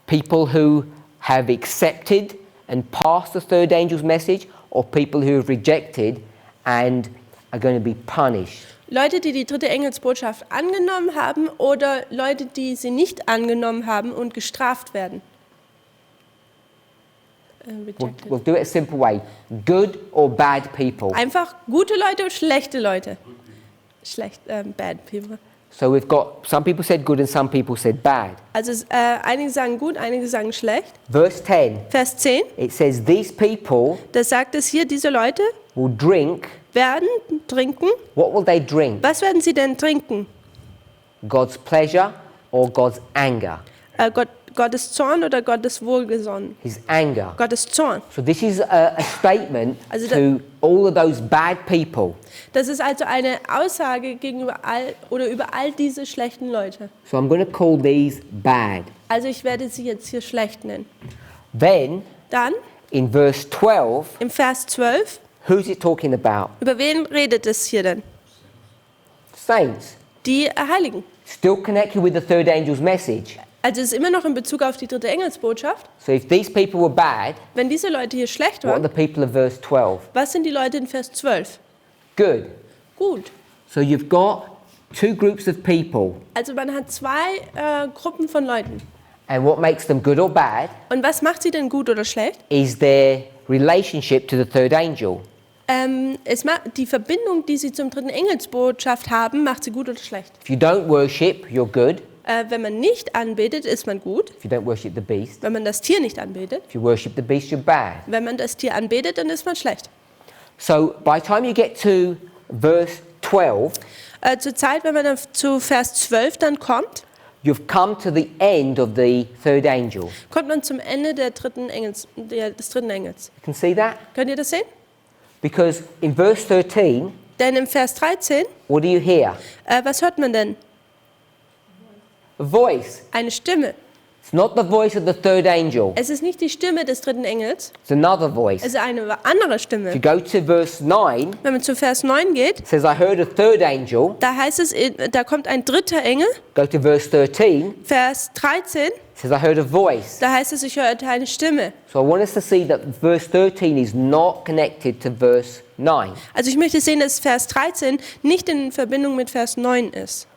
People who have accepted and passed the third angel's message, or people who have rejected and are going to be punished? Leute, die die dritte Engelsbotschaft angenommen haben oder Leute, die sie nicht angenommen haben und gestraft werden? We'll do it a simple way. Good or bad people? Einfach gute Leute und schlechte Leute. Bad people. So we've got, some people said good and some people said bad. Also einige sagen gut, einige sagen schlecht. Verse 10, Vers 10, it says, these people da sagt es hier, diese Leute will drink. werden trinken. What will they drink? Was werden sie denn trinken? God's pleasure or God's anger? Gottes Zorn oder Gottes Wohlgesonnen? His anger. Gottes Zorn. So this is a statement Also to all of those bad people. Das ist also eine Aussage gegenüber über all diese schlechten Leute. So I'm going to call these bad. Also ich werde sie jetzt hier schlecht nennen. Then Dann in verse 12, im Vers 12, who's it talking about? über wen redet es hier denn? Saints. Die Heiligen. Still connected with the third angel's message. Also es ist immer noch in Bezug auf die dritte Engelsbotschaft. So if these people were bad, Wenn diese Leute hier schlecht what are waren, the people of verse 12? was sind die Leute in Vers 12? Good. Gut. So you've got two groups of people. Also man hat zwei Gruppen von Leuten. And what makes them good or bad Und was macht sie denn gut oder schlecht? is their relationship to the third angel. Die Verbindung, die sie zum dritten Engelsbotschaft haben, macht sie gut oder schlecht. If you don't worship, you're good. Wenn man nicht anbetet, ist man gut. If you don't worship the beast. Wenn man das Tier nicht anbetet. If you worship the beast, you're bad. Wenn man das Tier anbetet, dann ist man schlecht. So by the time you get to verse 12, Zur Zeit, wenn man dann zu Vers 12 dann kommt, you've come to the end of the third angel. kommt man zum Ende des dritten Engels. You can see that? Könnt ihr das sehen? Because in verse 13, Denn im Vers 13, what do you hear? was hört man denn? A voice. Eine Stimme. It's not the voice of the third angel. Es ist nicht die Stimme des dritten Engels, It's another voice. es ist eine andere If Stimme. you go to verse 9, Wenn man zu Vers 9 geht, it says, I heard a third angel. da heißt es, da kommt ein dritter Engel. Go to verse 13, it Vers 13, says, I heard a voice. da heißt es, ich hörte eine Stimme. So I want us to see that verse 13 is not connected to verse 9. Also ich möchte sehen, dass Vers 13 nicht in Verbindung mit Vers 9 ist.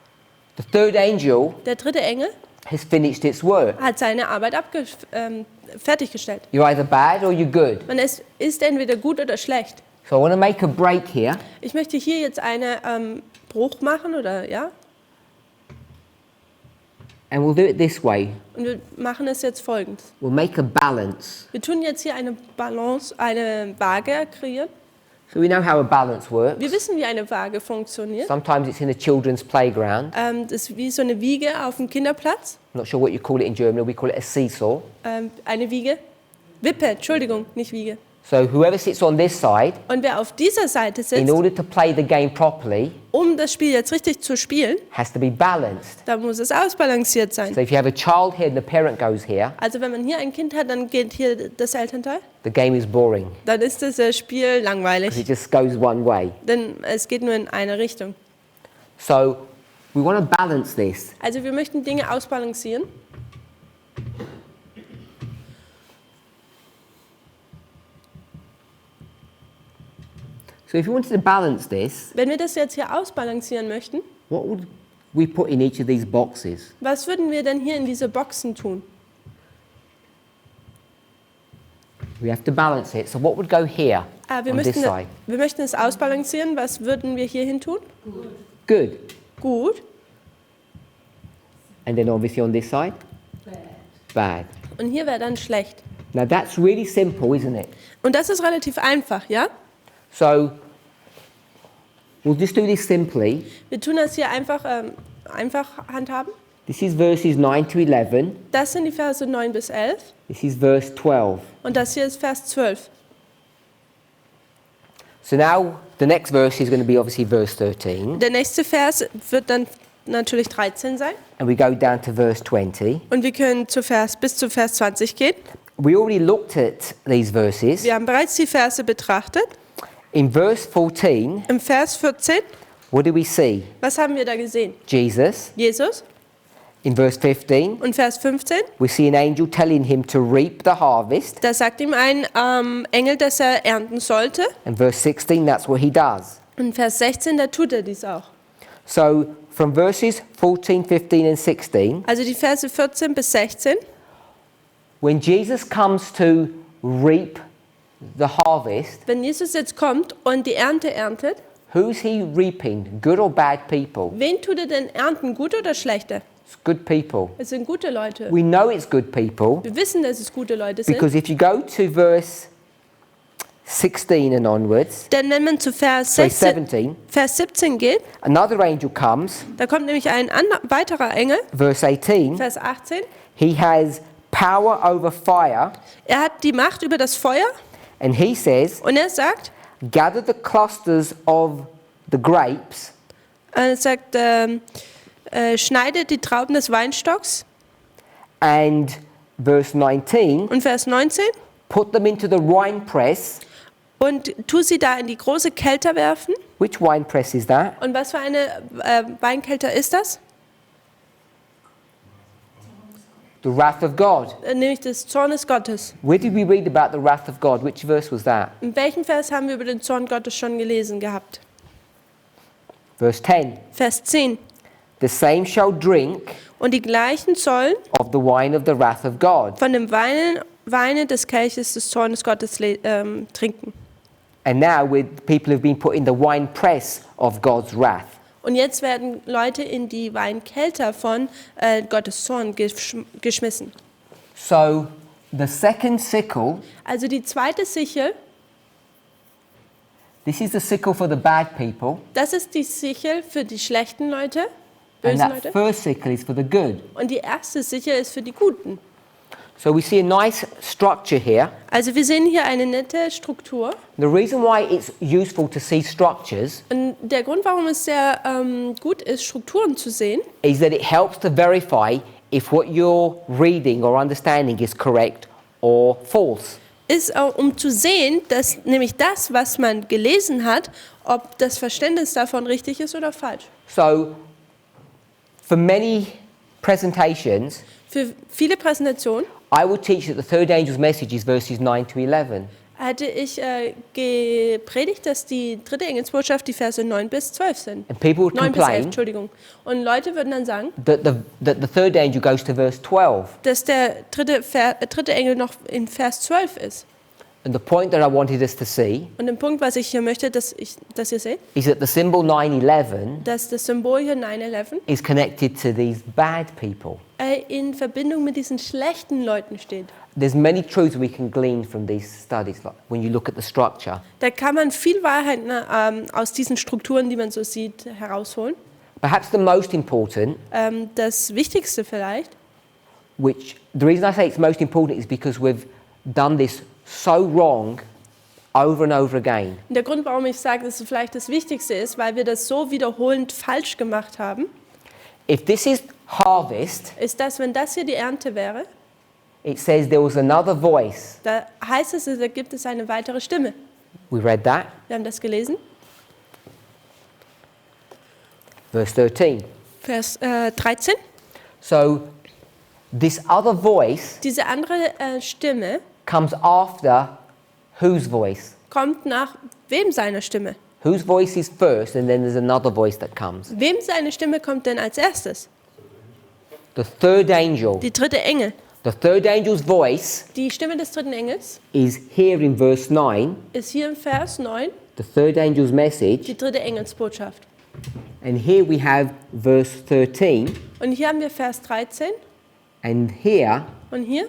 The third angel Der dritte Engel has finished its work. hat seine Arbeit fertiggestellt. You're either bad or you're good. Man ist entweder gut oder schlecht. So I want to make a break here. Ich möchte hier jetzt einen Bruch machen, oder ja? And we'll do it this way. Und wir machen es jetzt folgendes. We'll make a balance. Wir tun jetzt hier eine Balance, eine Waage kreieren. So we know how a balance works. Wir wissen, wie eine Waage funktioniert. Sometimes it's in a children's playground. Das ist wie so eine Wiege auf dem Kinderplatz. I'm not sure what you call it in Germany. We call it a seesaw. Eine Wiege. Wippe, Entschuldigung, nicht Wiege. So whoever sits on this side, Und wer auf dieser Seite in sitzt, order to play the game properly, um das Spiel jetzt richtig zu spielen, has to be balanced. da muss es ausbalanciert sein. So if you have a child here and the parent goes here, Also wenn man hier ein Kind hat, dann geht hier das Elternteil. the game is boring Dann ist das Spiel because langweilig, it just goes one way. denn es geht nur in eine Richtung. So we want to balance this. Also wir möchten Dinge ausbalancieren. So if you wanted to balance this, Wenn wir das jetzt hier ausbalancieren möchten, what would we put in each of these boxes? was würden wir denn hier in diese Boxen tun? We have to balance it. So what would go here Wir on this side? möchten es ausbalancieren. Was würden wir hier hin tun? Good. Gut. And then obviously on this side? Bad. Und hier wäre dann schlecht. Now that's really simple, isn't it? Und das ist relativ einfach, ja? So we'll just do this simply. Wir tun das hier einfach handhaben. This is verses 9 to 11. Das sind die Verse 9 bis 11. This is verse 12. Und das hier ist Vers 12. So now the next verse is going to be obviously verse 13. Der nächste Vers wird dann natürlich 13 sein. And we go down to verse 20. Und wir können bis zu Vers 20 gehen. We already looked at these verses. Wir haben bereits die Verse betrachtet. In verse 14, Im Vers 14, what do we see? was haben wir da gesehen? Jesus. Jesus. In verse 15, Und Vers 15, we see an angel telling him to reap the harvest. da sagt ihm ein Engel, dass er ernten sollte. And verse 16, that's what he does. Und Vers 16, da tut er dies auch. So from verses 14, 15 and 16, Also die Verse 14 bis 16, when Jesus comes to reap the harvest, wenn Jesus jetzt kommt und die Ernte erntet, who's he reaping? Good or bad people? wen tut er denn ernten, gute oder schlechte? It's good people. Es sind gute Leute. We know it's good people Wir wissen, dass es gute Leute sind. because if you go to verse 16 and onwards, Denn wenn man zu Vers 17, Vers 17 geht, another angel comes, da kommt nämlich ein weiterer Engel, verse 18, Vers 18. he has power over fire, Er hat die Macht über das Feuer and he says, und er sagt, gather the clusters of the grapes er sagt, schneidet die Trauben des Weinstocks. and verse 19, Und Vers 19, put them into the wine press. und tu sie da in die große Kelter werfen. Which wine press is that? Und was für eine Weinkelter ist das? The wrath of God. Nämlich des Zornes Gottes. Where did we read about the wrath of God? Which verse was that? In welchem Vers haben wir über den Zorn Gottes schon gelesen gehabt? Verse 10. Vers 10. The same shall drink Und die gleichen sollen of the wine of the wrath of God. von dem Weine des Kelches des Zornes Gottes trinken. And now people have been put in the wine press of God's wrath. Und jetzt werden Leute in die Weinkelter von Gottes Zorn geschmissen. So the second sickle, Also die zweite Sichel, this is the sickle for the bad people. das ist die Sichel für die schlechten Leute, And bösen that Leute. first sickle is for the good. Und die erste Sichel ist für die Guten. So we see a nice structure here. Also wir sehen hier eine nette Struktur. The reason why it's useful to see structures Und der Grund, warum es sehr gut ist, Strukturen zu sehen, is that it helps to verify if what you're reading or understanding is correct or false. ist, um zu sehen, dass nämlich das, was man gelesen hat, ob das Verständnis davon richtig ist oder falsch. So for many presentations, Für viele Präsentationen I would teach that the third angel's message is verses 9 to 11. hatte ich gepredigt, dass die dritte Engelsbotschaft die Verse 9 bis 12 sind. And people would 9 bis 11, complain Entschuldigung. Und Leute würden dann sagen, that the third angel goes to verse 12. dass der dritte Engel noch in Vers 12 ist. And the point that I wanted us to see Und der Punkt, was ich hier möchte, dass ihr seht, is that the symbol 911 dass das Symbol hier 9/11 is connected to these bad people. in Verbindung mit diesen schlechten Leuten steht. There's many truths we can glean from these studies, like when you look at the structure. Da kann man viel Wahrheit aus diesen Strukturen, die man so sieht, herausholen. Perhaps the most important, Das Wichtigste vielleicht, which the reason I say it's most important is because we've done this so wrong over and over again. und der Grund, warum ich sage, dass es vielleicht das Wichtigste ist, weil wir das so wiederholend falsch gemacht haben, If this is harvest, ist, dass wenn das hier die Ernte wäre, it says there was another voice. da heißt es, da gibt es eine weitere Stimme. We read that. Wir haben das gelesen. verse 13. Vers 13. So this other voice Diese andere Stimme comes after whose voice? kommt nach wem seiner Stimme? Whose voice is first, and then there's another voice that comes. Wem seine Stimme kommt denn als erstes? The third angel. Die dritte Engel. The third angel's voice Die Stimme des dritten Engels is here in verse 9, ist hier im Vers 9, the third angel's message. die dritte Engelsbotschaft. And here we have verse 13, Und hier haben wir Vers 13 and here und hier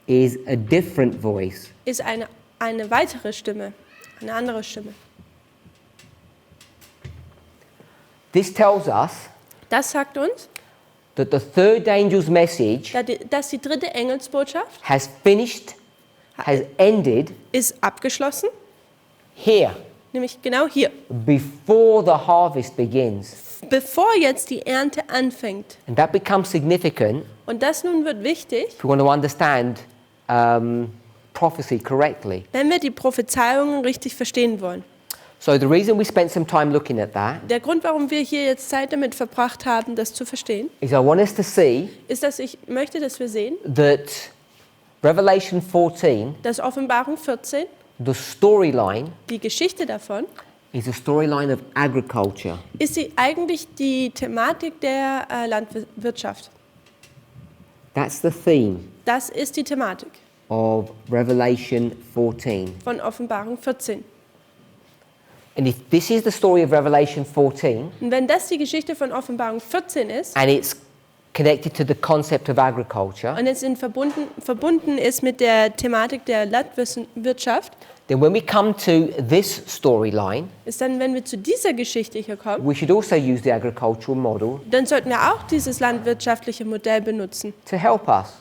is a different voice. ist eine weitere Stimme, eine andere Stimme. This tells us Das sagt uns, that the third angel's message dass die dritte Engelsbotschaft has finished, has ended ist abgeschlossen, here, nämlich genau hier, before the harvest begins. bevor jetzt die Ernte anfängt. And that becomes significant Und das nun wird wichtig, if we want to understand prophecy correctly. wenn wir die Prophezeiungen richtig verstehen wollen. So the reason we spent some time looking at that Der Grund, warum wir hier jetzt Zeit damit verbracht haben, das zu verstehen, is I want us to see ist, dass ich möchte, dass wir sehen, that Revelation 14, dass Offenbarung 14, the storyline, die Geschichte davon, is a storyline of agriculture. ist sie eigentlich die Thematik der Landwirtschaft. That's the theme Das ist die Thematik of Revelation 14. von Offenbarung 14. And if this is the story of Revelation 14, Und wenn das die Geschichte von Offenbarung 14 ist and it's connected to the concept of agriculture, und es verbunden ist mit der Thematik der Landwirtschaft, then when we come to this storyline, ist dann, wenn wir zu dieser Geschichte hier kommen, we should also use the agricultural model dann sollten wir auch dieses landwirtschaftliche Modell benutzen, to help us.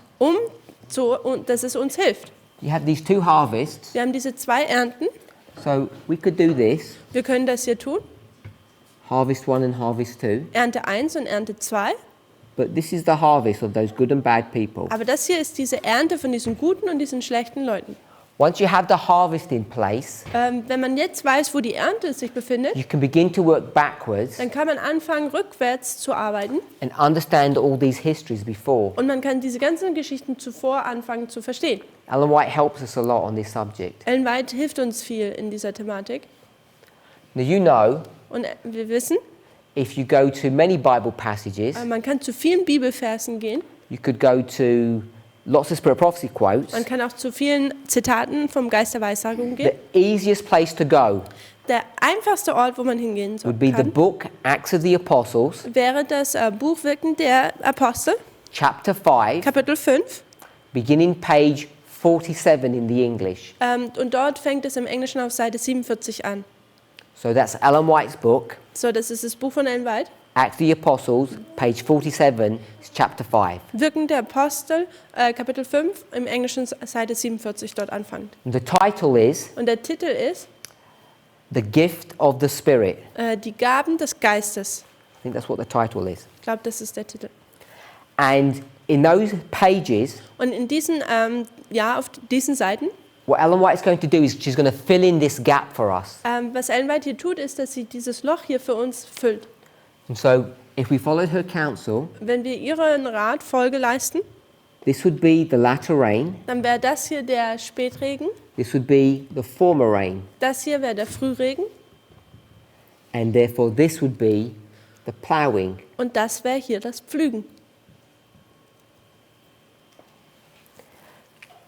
dass es uns hilft. You have these two harvests, Wir haben diese zwei Ernten. so we could do this, Wir können das hier tun, harvest 1 and harvest 2, Ernte 1 und Ernte 2. but this is the harvest of those good and bad people. Aber das hier ist diese Ernte von diesen guten und diesen schlechten Leuten. Once you have the harvest in place, Wenn man jetzt weiß, wo die Ernte sich befindet, you can begin to work backwards dann kann man anfangen, rückwärts zu arbeiten and understand all these histories before. und man kann diese ganzen Geschichten zuvor anfangen zu verstehen. Ellen White helps us a lot on this subject. Ellen White hilft uns viel in dieser Thematik. Now you know, Und wir wissen, if you go to many Bible passages, man kann zu vielen Bibelversen gehen, you could go to lots of Spirit Prophecy quotes. man kann auch zu vielen Zitaten vom Geist der Weissagung gehen. The easiest place to go Der einfachste Ort, wo man hingehen would be the kann, book Acts of the Apostles, wäre das Buch Wirken der Apostel, chapter 5, Kapitel 5. beginning page 47 in the English. Und dort fängt es im Englischen auf Seite 47 an. So that's Ellen White's book, So, das ist das Buch von Ellen White. Acts of the Apostles, page 47, is chapter 5. Wirken der Apostel, Kapitel 5, im Englischen Seite 47 dort anfängt. And the title is Und der Titel ist The Gift of the Spirit. Die Gaben des Geistes. I think that's what the title is. Ich glaube, das ist der Titel. And in those pages, Und in diesen, auf diesen Seiten, what Ellen White is going to do is she's going to fill in this gap for us. was Ellen White hier tut, ist, dass sie dieses Loch hier für uns füllt. And so if we followed her counsel, Wenn wir ihren Rat Folge leisten, this would be the latter rain, dann wäre das hier der Spätregen, this would be the former rain, das hier wäre der Frühregen and therefore this would be the ploughing. und das wäre hier das Pflügen.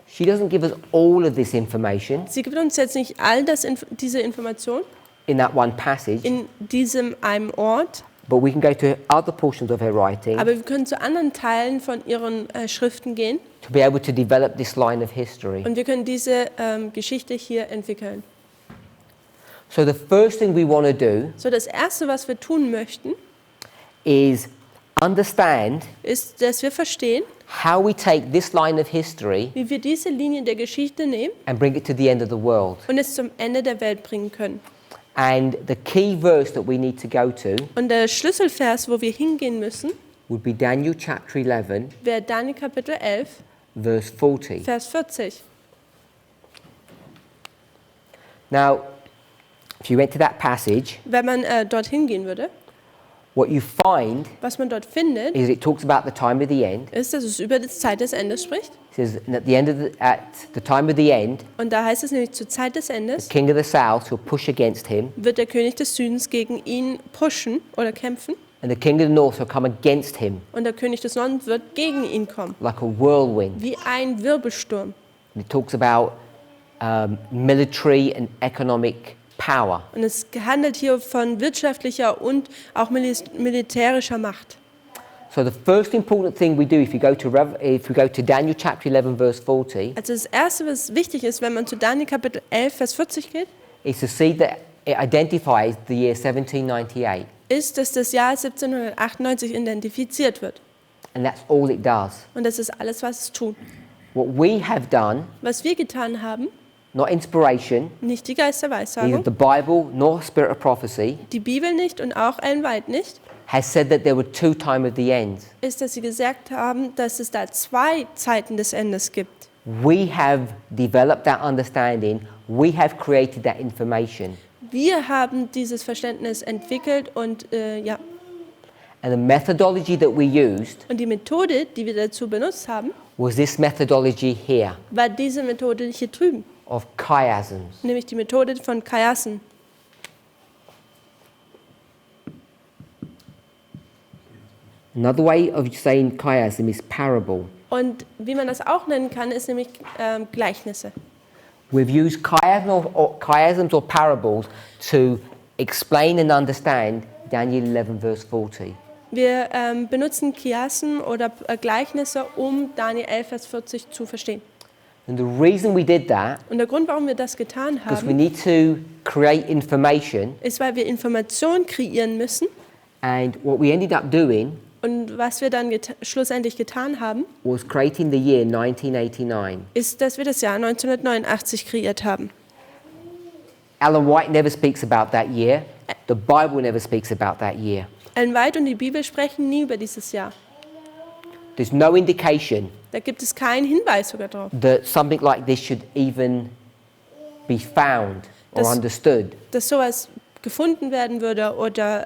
She doesn't give us all of this information Sie gibt uns jetzt nicht all diese Information in that one passage, in diesem einem Ort, but we can go to other portions of her writing aber wir können zu anderen Teilen von ihren Schriften gehen to be able to develop this line of history. und wir können diese Geschichte hier entwickeln. So the first thing we want to do So, das Erste, was wir tun möchten, is understand ist, dass wir verstehen, how we take this line of history wie wir diese Linie der Geschichte nehmen and bring it to the end of the world. und es zum Ende der Welt bringen können. And the key verse that we need to go to Und der Schlüsselvers, wo wir hingehen müssen, would be Daniel chapter 11, wäre Daniel Kapitel 11, verse 40. Vers 40. Now, if you went to that passage, Wenn man dorthin gehen würde, what you find was man dort findet, is it talks about the time of the end. ist, dass es über die Zeit des Endes spricht. It says at the time of the end, Und da heißt es nämlich, zur Zeit des the Endes king of the south will push against him, wird der König des Südens gegen ihn pushen oder kämpfen. and the king of the north will come against him Und der König des Nordens wird gegen ihn kommen, like a whirlwind. wie ein Wirbelsturm. And it talks about military and economic power. Und es handelt hier von wirtschaftlicher und auch militärischer Macht. So the first important thing we do if you go to Daniel chapter 11 verse 40 Also das Erste, was wichtig ist, wenn man zu Daniel Kapitel 11, Vers 40 geht, is to see that it identifies the year 1798, ist, dass das Jahr 1798 identifiziert wird. and that's all it does. Und das ist alles, was es tut. What we have done, Was wir getan haben, not inspiration, nicht die neither Geisterweissagung, the Bible nor spirit of prophecy, die Bibel nicht und auch Ellen White nicht, has said that there were two time of the ends. ist, dass sie gesagt haben, dass es da zwei Zeiten des Endes gibt. We have developed that understanding. We have created that information. Wir haben dieses Verständnis entwickelt und And the methodology that we used und die Methode, die wir dazu benutzt haben, was this methodology here war diese Methode hier drüben, of chiasms. nämlich die Methode von Chiassen. Another way of saying chiasm is parable. Und wie man das auch nennen kann, ist nämlich Gleichnisse. We've used chiasms or parables to explain and understand Daniel 11 verse 40. Wir benutzen Chiassen oder Gleichnisse, um Daniel 11, Vers 40 zu verstehen. And the reason we did that, Und der Grund, warum wir das getan because we haben, need to create information, ist, weil wir Informationen kreieren müssen. and what we ended up doing Und was wir dann schlussendlich getan haben, was creating the year 1989. ist, dass wir das Jahr 1989 kreiert haben. Ellen White never speaks about that year. The Bible never speaks about that year. Ellen White und die Bibel sprechen nie über dieses Jahr. There's no indication Da gibt es keinen Hinweis sogar drauf, that something like this should even be found or Das- understood. dass sowas gefunden werden würde oder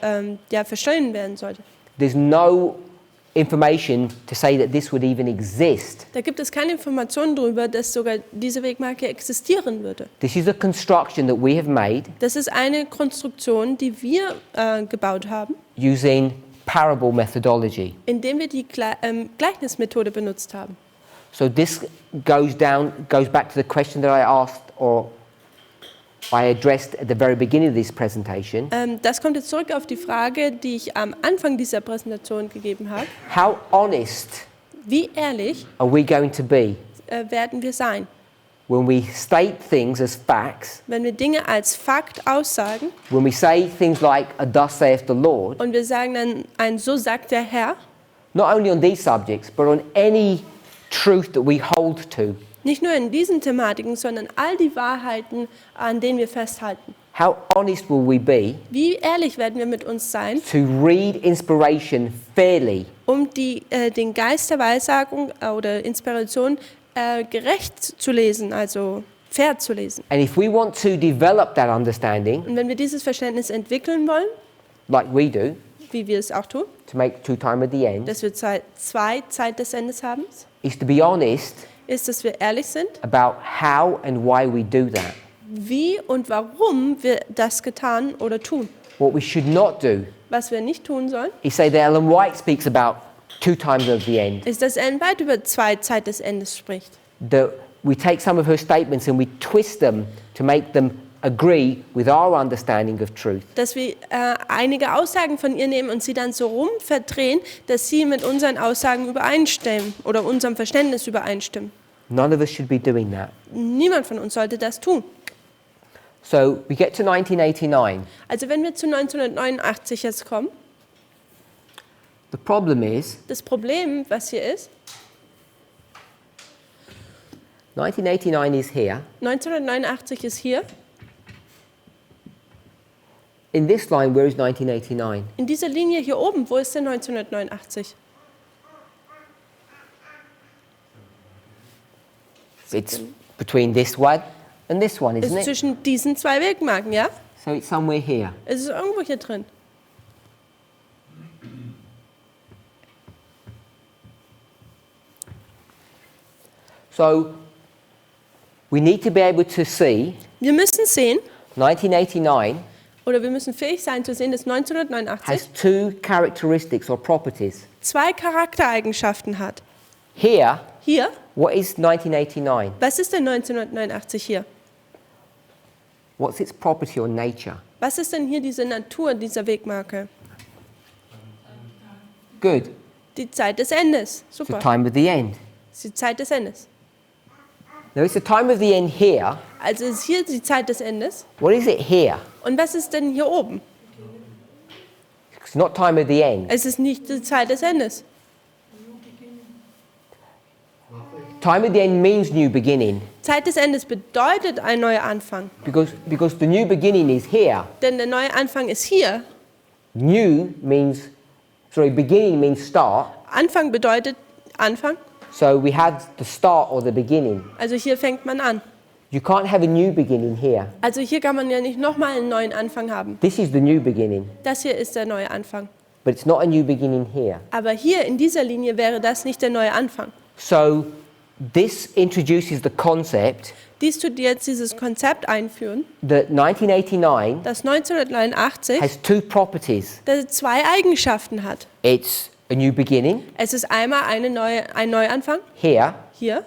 verstanden werden sollte. There's no information to say that this would even exist. Da gibt es keine Informationen darüber, dass sogar diese Wegmarke existieren würde. This is a construction that we have made Das ist eine Konstruktion, die wir gebaut haben, using parable methodology. indem wir die Gleichnismethode benutzt haben. So this goes back to the question that I asked or I addressed at the very beginning of this presentation. Das kommt jetzt zurück auf die Frage, die ich am Anfang dieser Präsentation gegeben habe. How honest Wie ehrlich are we going to be werden wir sein, when we state things as facts, wenn wir Dinge als Fakt aussagen when we say things like, thus saith the Lord, und wir sagen dann so sagt der Herr, not only on these subjects, but on any truth that we hold to? nicht nur in diesen Thematiken, sondern all die Wahrheiten, an denen wir festhalten. How honest will we be Wie ehrlich werden wir mit uns sein, to read inspiration fairly um den Geist der Weissagung oder Inspiration gerecht zu lesen, also fair zu lesen. and if we want to develop that understanding, Und wenn wir dieses Verständnis entwickeln wollen, like we do, wie wir es auch tun, to make two time at the end, dass wir zwei Zeit des Endes haben, is to be honest ist, dass wir ehrlich sind, about how and why we do that. wie und warum wir das getan oder tun. What we should not do Was wir nicht tun sollen, is say that Ellen White speaks about two times of the end. ist, dass Ellen White über zwei Zeit des Endes spricht. That we take some of her statements and we twist them to make them agree with our understanding of truth. Dass wir einige Aussagen von ihr nehmen und sie dann so rum verdrehen, dass sie mit unseren Aussagen übereinstimmen oder unserem Verständnis übereinstimmen. None of us should be doing that. Niemand von uns sollte das tun. So we get to 1989. Also wenn wir zu 1989 jetzt kommen, The problem is, das Problem, was hier ist, 1989 is here. 1989 ist hier. In this line, where is 1989? In dieser Linie hier oben, wo ist denn 1989? It's between this one and this one, Ist isn't it? zwischen diesen zwei Wegmarken, ja? So it's somewhere here. Es ist irgendwo hier drin. So we need to be able to see Wir müssen sehen, 1989 oder wir müssen fähig sein zu sehen, dass 1989 has two characteristics or properties. 2 Charaktereigenschaften hat. Here, Hier, what is 1989? was ist denn 1989 hier? What's its property or nature? Was ist denn hier diese Natur dieser Wegmarke? Good. Die Zeit des Endes. It's the Super. time of the end. Es ist die Zeit des Endes. Now it's the time of the end here. Also ist hier die Zeit des Endes. What is it here? Und was ist denn hier oben? It's not time of the end. Es ist nicht die Zeit des Endes. Time of the end means new beginning Zeit des Endes bedeutet ein neuer Anfang. because the new beginning is here. Denn der neue Anfang ist hier. Beginning means start. Anfang bedeutet Anfang. So we have the start or the beginning. Also hier fängt man an. You can't have a new beginning here. Also hier kann man ja nicht nochmal einen neuen Anfang haben. This is the new beginning, Das hier ist der neue Anfang. but it's not a new beginning here. Aber hier in dieser Linie wäre das nicht der neue Anfang. So this introduces the concept Dies tut jetzt dieses Konzept einführen, that 1989 dass 1989 has two properties. das 2 Eigenschaften hat. It's a new beginning Es ist einmal ein Neuanfang here, hier,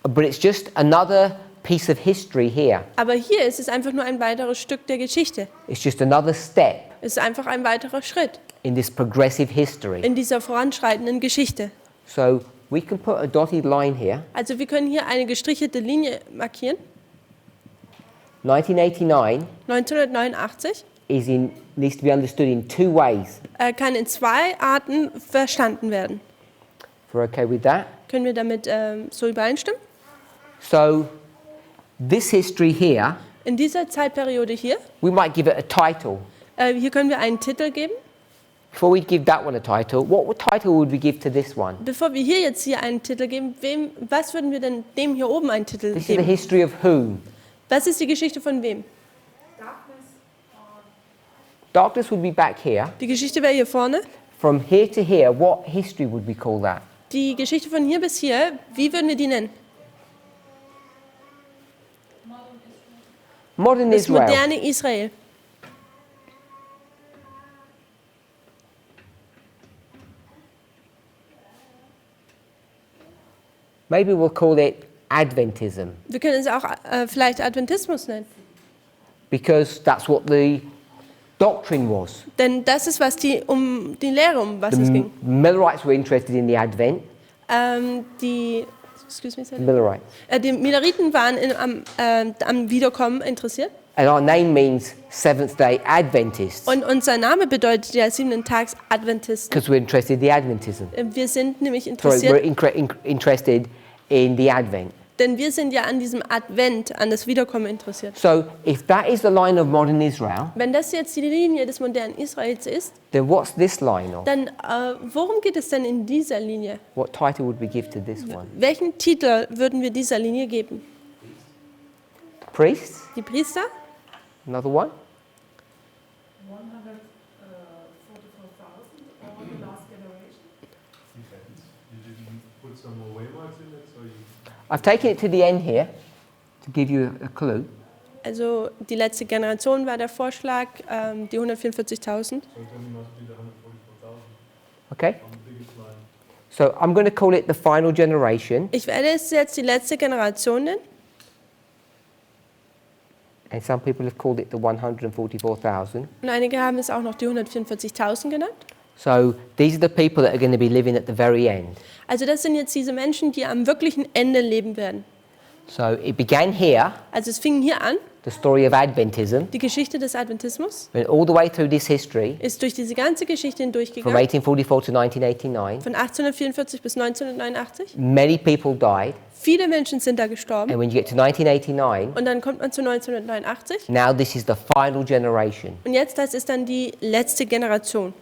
but it's just another piece of history here. aber hier ist es einfach nur ein weiteres Stück der Geschichte. It's just another step Es ist einfach ein weiterer Schritt in this progressive history. in dieser voranschreitenden Geschichte. So we can put a dotted line here. Also wir können hier eine gestrichelte Linie markieren. 1989 1989 needs to be understood in two ways. kann in 2 Arten verstanden werden. If we're okay with that. Können wir damit so übereinstimmen? So this history here, In dieser Zeitperiode hier, we might give it a title. hier können wir einen Titel geben. Before we give that one a title, what title would we give to this one? Bevor wir hier einen Titel geben, was würden wir denn dem hier oben einen Titel This is the geben? history of whom? Was ist die Geschichte von wem? Darkness would be back here. Die Geschichte wäre hier vorne. From here to here, what history would we call that? Die Geschichte von hier bis hier, wie würden wir die nennen? Modern Das Israel. moderne Israel. Maybe we'll call it Adventism, Wir können es auch vielleicht Adventismus nennen. because that's what the doctrine was. Denn das ist um die Lehre, um was es ging. Millerites were interested in the Advent. Millerites. Die Milleriten waren am Wiederkommen interessiert. And our name means Seventh-day Adventists, Und unser Name bedeutet ja 7. Tags Adventisten. because we're interested in the Adventism. Wir sind nämlich Sorry, interessiert, we're interested in the Advent. denn wir sind ja an diesem Advent, an das Wiederkommen interessiert. So if that is the line of modern Israel, Wenn das jetzt die Linie des modernen Israels ist, then what's this line of? dann worum geht es denn in dieser Linie? What title would we give to this one? Welchen Titel würden wir dieser Linie geben? Priests? Die Priester? Another one? 144,000 or the last generation? Depends. You didn't put some more waymarks in it, so you... I've taken it to the end here to give you a clue. Also die letzte Generation war der Vorschlag, die 144.000. So it only must be the 144,000 Okay? on the biggest line. So I'm going to call it the final generation, Ich werde es jetzt die letzte Generation nennen. and some people have called it the 144,000. Und einige haben es auch noch die 144.000 genannt. So these are the people that are going to be living at the very end. Also das sind jetzt diese Menschen, die am wirklichen Ende leben werden. So it began here, Also es fing hier an, the story of Adventism, die Geschichte des Adventismus went all the way through this history ist durch diese ganze Geschichte from hindurchgegangen, 1844 to 1989. von 1844 bis 1989. Many people died, Viele Menschen sind da gestorben. and when you get to 1989, Und dann kommt man zu 1989. now this is the final generation. Und jetzt, das ist dann die letzte Generation.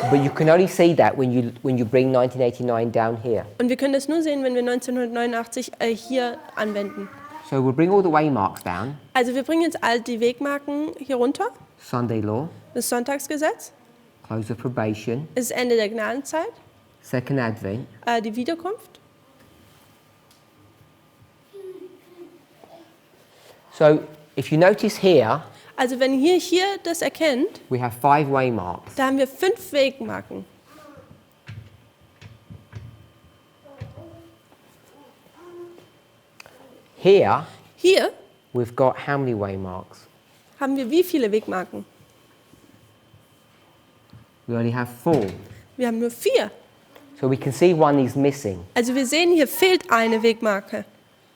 But you can only see that when you bring 1989 down here. Und wir können das nur sehen, wenn wir 1989 hier anwenden. So we'll bring all the waymarks down. Also wir bringen jetzt all die Wegmarken hier runter. Sunday law, Das Sonntagsgesetz, close of probation, das Ende der Gnadenzeit, second advent, die Wiederkunft, So if you notice here, Also wenn ihr hier das erkennt, we have 5 waymarks. da haben wir 5 Wegmarken. Here, Hier we've got how many waymarks? haben wir wie viele Wegmarken? We only have 4. Wir haben nur 4. So we can see one is missing. Also wir sehen, hier fehlt eine Wegmarke.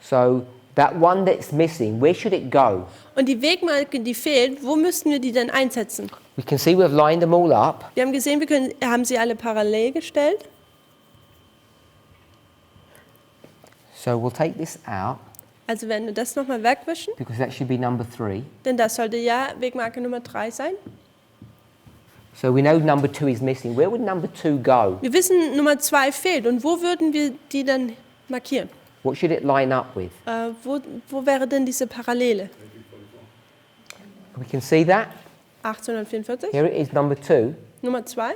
So that one that's missing, where should it go? Und die Wegmarke, die fehlt, wo müssten wir die denn einsetzen? We can see we've lined them all up. Wir haben gesehen, wir haben sie alle parallel gestellt. So we'll take this out Also werden wir das nochmal wegwischen, because that should be number 3. denn das sollte ja Wegmarke Nummer 3 sein. So we know number 2 is missing. Where would number 2 go? Wir wissen, Nummer 2 fehlt. Und wo würden wir die dann markieren? What should it line up with? Wo wäre denn diese Parallele? We can see that. 1844, Here it is, number 2. Nummer 2.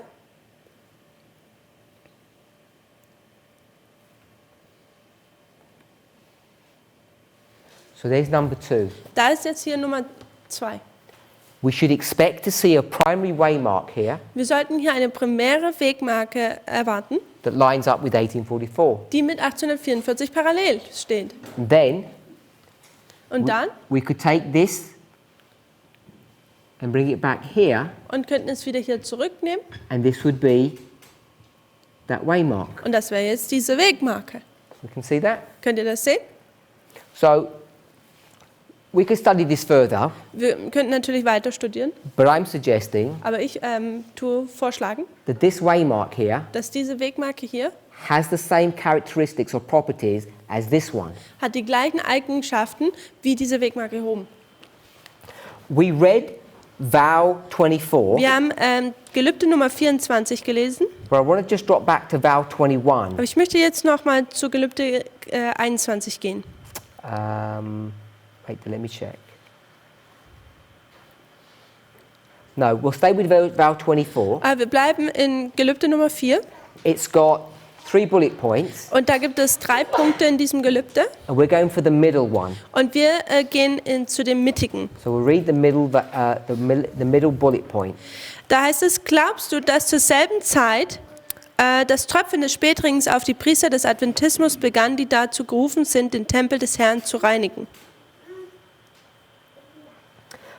So there's number 2. Da ist jetzt hier Nummer 2. We should expect to see a primary waymark here Wir sollten hier eine primäre Wegmarke erwarten, that lines up with 1844. die mit 1844 parallel steht. And then Und dann, we could take this and bring it back here, und könnten es wieder hier zurücknehmen. and this would be that waymark. Und das wäre jetzt diese Wegmarke. We can see that. Könnt ihr das sehen? So we could study this further, Wir könnten natürlich weiter studieren, but I'm suggesting aber ich tue vorschlagen, that this waymark here dass diese Wegmarke hier has the same characteristics or properties as this one. hat die gleichen Eigenschaften wie diese Wegmarke hier oben. We read vow 24, Wir haben Gelübde Nummer 24 gelesen, but I want to just drop back to vow 21. aber ich möchte jetzt noch mal zu Gelübde 21 gehen. Wait, let me check. No, we'll stay with vow 24. Wir bleiben in Gelübde Nummer 4 It's got 3 bullet points, und da gibt es 3 Punkte in diesem Gelübde and we're going for the middle one. und wir gehen zu dem mittigen. So we'll read the middle bullet point. Da heißt es, glaubst du, dass zur selben Zeit das Tröpfeln des Spätrings auf die Priester des Adventismus begann, die dazu gerufen sind, den Tempel des Herrn zu reinigen?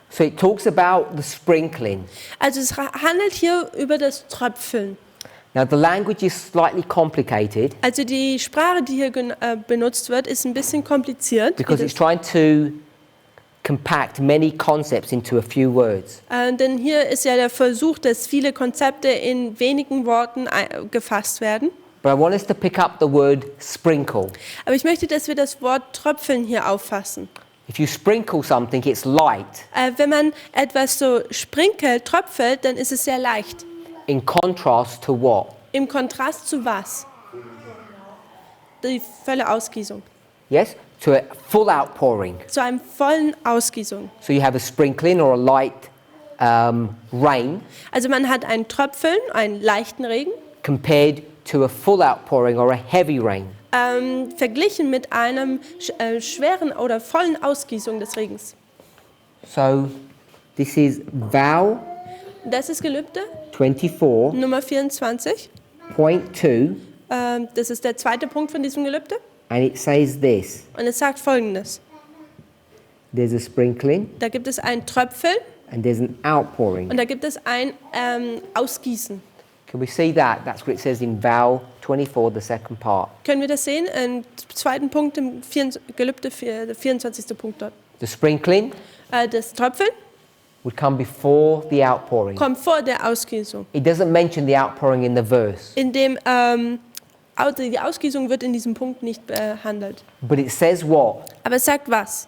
So it talks about the sprinkling. Also es handelt hier über das Tröpfeln. Now the language is slightly complicated Also die Sprache, die hier benutzt wird, ist ein bisschen kompliziert. because it's trying to compact many concepts into a few words. Denn hier ist ja der Versuch, dass viele Konzepte in wenigen Worten gefasst werden. But I want us to pick up the word sprinkle. Aber ich möchte, dass wir das Wort Tröpfeln hier auffassen. If you sprinkle something, it's light. Wenn man etwas so sprinkelt, tröpfelt, dann ist es sehr leicht. In contrast to what? Im Kontrast zu was? Die volle Ausgießung. Yes? To a full outpouring. Zu einem vollen Ausgießung. So you have a sprinkling or a light rain Also man hat ein Tröpfeln, einen leichten Regen, compared to a full outpouring or a heavy rain. verglichen mit einem schweren oder vollen Ausgießung des Regens. So this is vow Das ist Gelübde 24.2. Nummer 24. Das ist der zweite Punkt von diesem Gelübde. And it says this. Und es sagt Folgendes. There's a sprinkling Da gibt es ein Tröpfeln and there's an outpouring. und da gibt es ein Ausgießen. Can we see that? That's what it says in vow 24, the second part. Können wir das sehen? Im zweiten Punkt im Gelübde, der 24. Punkt dort. The sprinkling Das Tröpfeln would come before the outpouring. kommt vor der Ausgießung. It doesn't mention the outpouring in the verse, In dem, die Ausgießung wird in diesem Punkt nicht behandelt. but it says what? Aber es sagt was?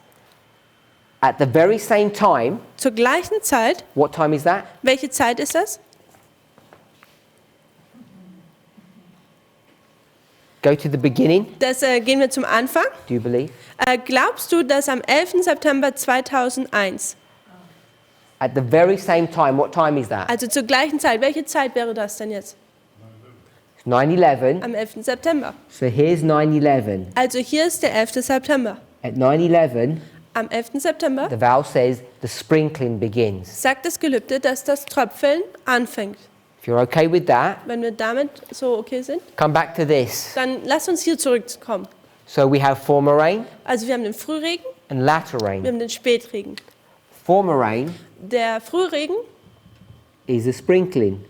At the very same time, Zur gleichen Zeit, what time is that? welche Zeit ist das? Go to the beginning, Das gehen wir zum Anfang. do you believe? Glaubst du, dass am 11. September 2001, At the very same time, what time is that? also zur gleichen Zeit, welche Zeit wäre das denn jetzt? It's 9/11. Am 11. September. So here's 9/11. Also hier ist der 11. September. At 9/11, Am 11. September the vow says the sprinkling begins. sagt das Gelübde, dass das Tröpfeln anfängt. If you're okay with that, Wenn wir damit so okay sind, come back to this. dann lass uns hier zurückkommen. So we have former rain Also wir haben den Frühregen, and latter wir rain. haben den Spätregen. Former rain Der Frühregen is a sprinkling.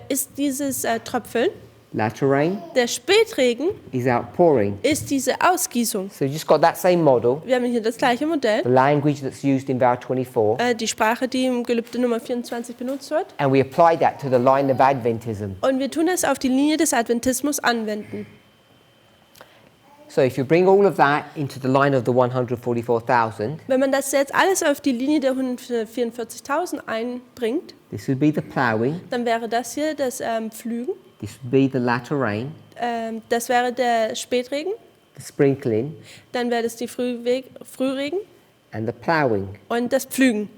ist dieses Tröpfeln. Latter rain Der Spätregen is outpouring. ist diese Ausgießung. So you just got that same model, Wir haben hier das gleiche Modell, the language that's used in vow 24, die Sprache, die im Gelübde Nummer 24 benutzt wird. and we apply that to the line of Adventism. Und wir tun es auf die Linie des Adventismus anwenden. So if you bring all of that into the line of the 144,000, Wenn man das jetzt alles auf die Linie der 144.000 einbringt, this would be the ploughing, dann wäre das hier das Pflügen, this would be the latter rain, das wäre der Spätregen, the sprinkling, dann wäre das die Frühregen and the ploughing. und das Pflügen.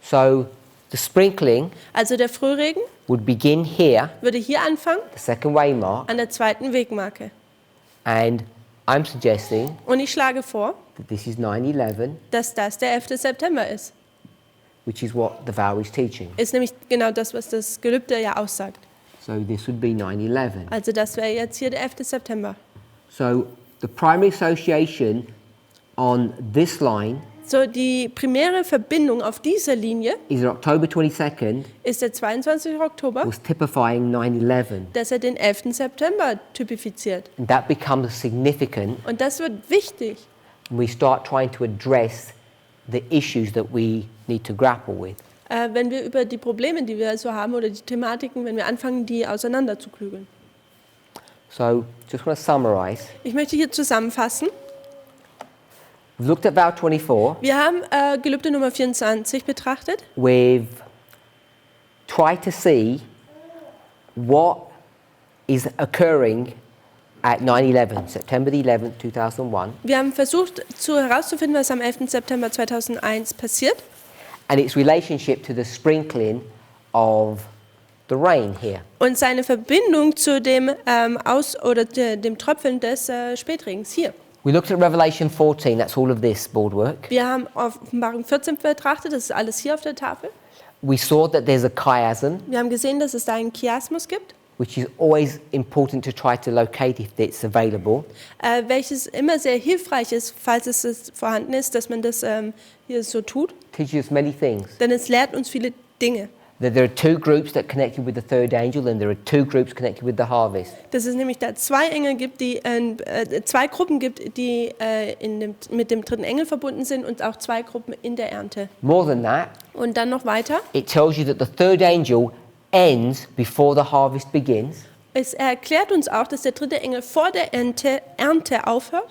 So the sprinkling Also der Frühregen would begin here, würde hier anfangen, the second waymark, an der zweiten Wegmarke. and I'm suggesting Und ich schlage vor, that this is 9/11, dass das der 11. September ist. which is what the vow is teaching. Ist nämlich genau das, was das Gelübde ja aussagt. So this would be 9/11. Also das wäre jetzt hier der 11. September. So the primary association on this line So, die primäre Verbindung auf dieser Linie is that October 22nd ist der 22. Oktober, was typifying 9/11, dass er den 11. September typifiziert. and that becomes significant Und das wird wichtig, when we start trying to address the issues that we need to grapple with. wenn wir über die Probleme, die wir so haben, oder die Thematiken, wenn wir anfangen, die auseinanderzuklügeln. So just want to summarize. Ich möchte hier zusammenfassen. We've looked at vow 24. Wir haben Gelübde Nummer 24 betrachtet. We've tried to see what is occurring at 9/11, September the 11th, 2001, Wir haben versucht herauszufinden, was am 11. September 2001 passiert and its relationship to the sprinkling of the rain here. und seine Verbindung zu dem dem Tröpfeln des Spätregens hier. We looked at Revelation 14, that's all of this boardwork. Wir haben Offenbarung 14 betrachtet, das ist alles hier auf der Tafel. We saw that there's a chiasm, Wir haben gesehen, dass es da einen Chiasmus gibt, which is always important to try to locate if it's available. welches immer sehr hilfreich ist, falls es vorhanden ist, dass man das hier so tut. Teaches us many things. Denn es lehrt uns viele Dinge. That there are two groups that connected with the third angel, and there are two groups connected with the harvest. Dass es nämlich da zwei Engel gibt, zwei Gruppen gibt, die mit dem dritten Engel verbunden sind und auch zwei Gruppen in der Ernte. More than that, Und dann noch weiter. it tells you that the third angel ends before the harvest begins. Es erklärt uns auch, dass der dritte Engel vor der Ernte aufhört.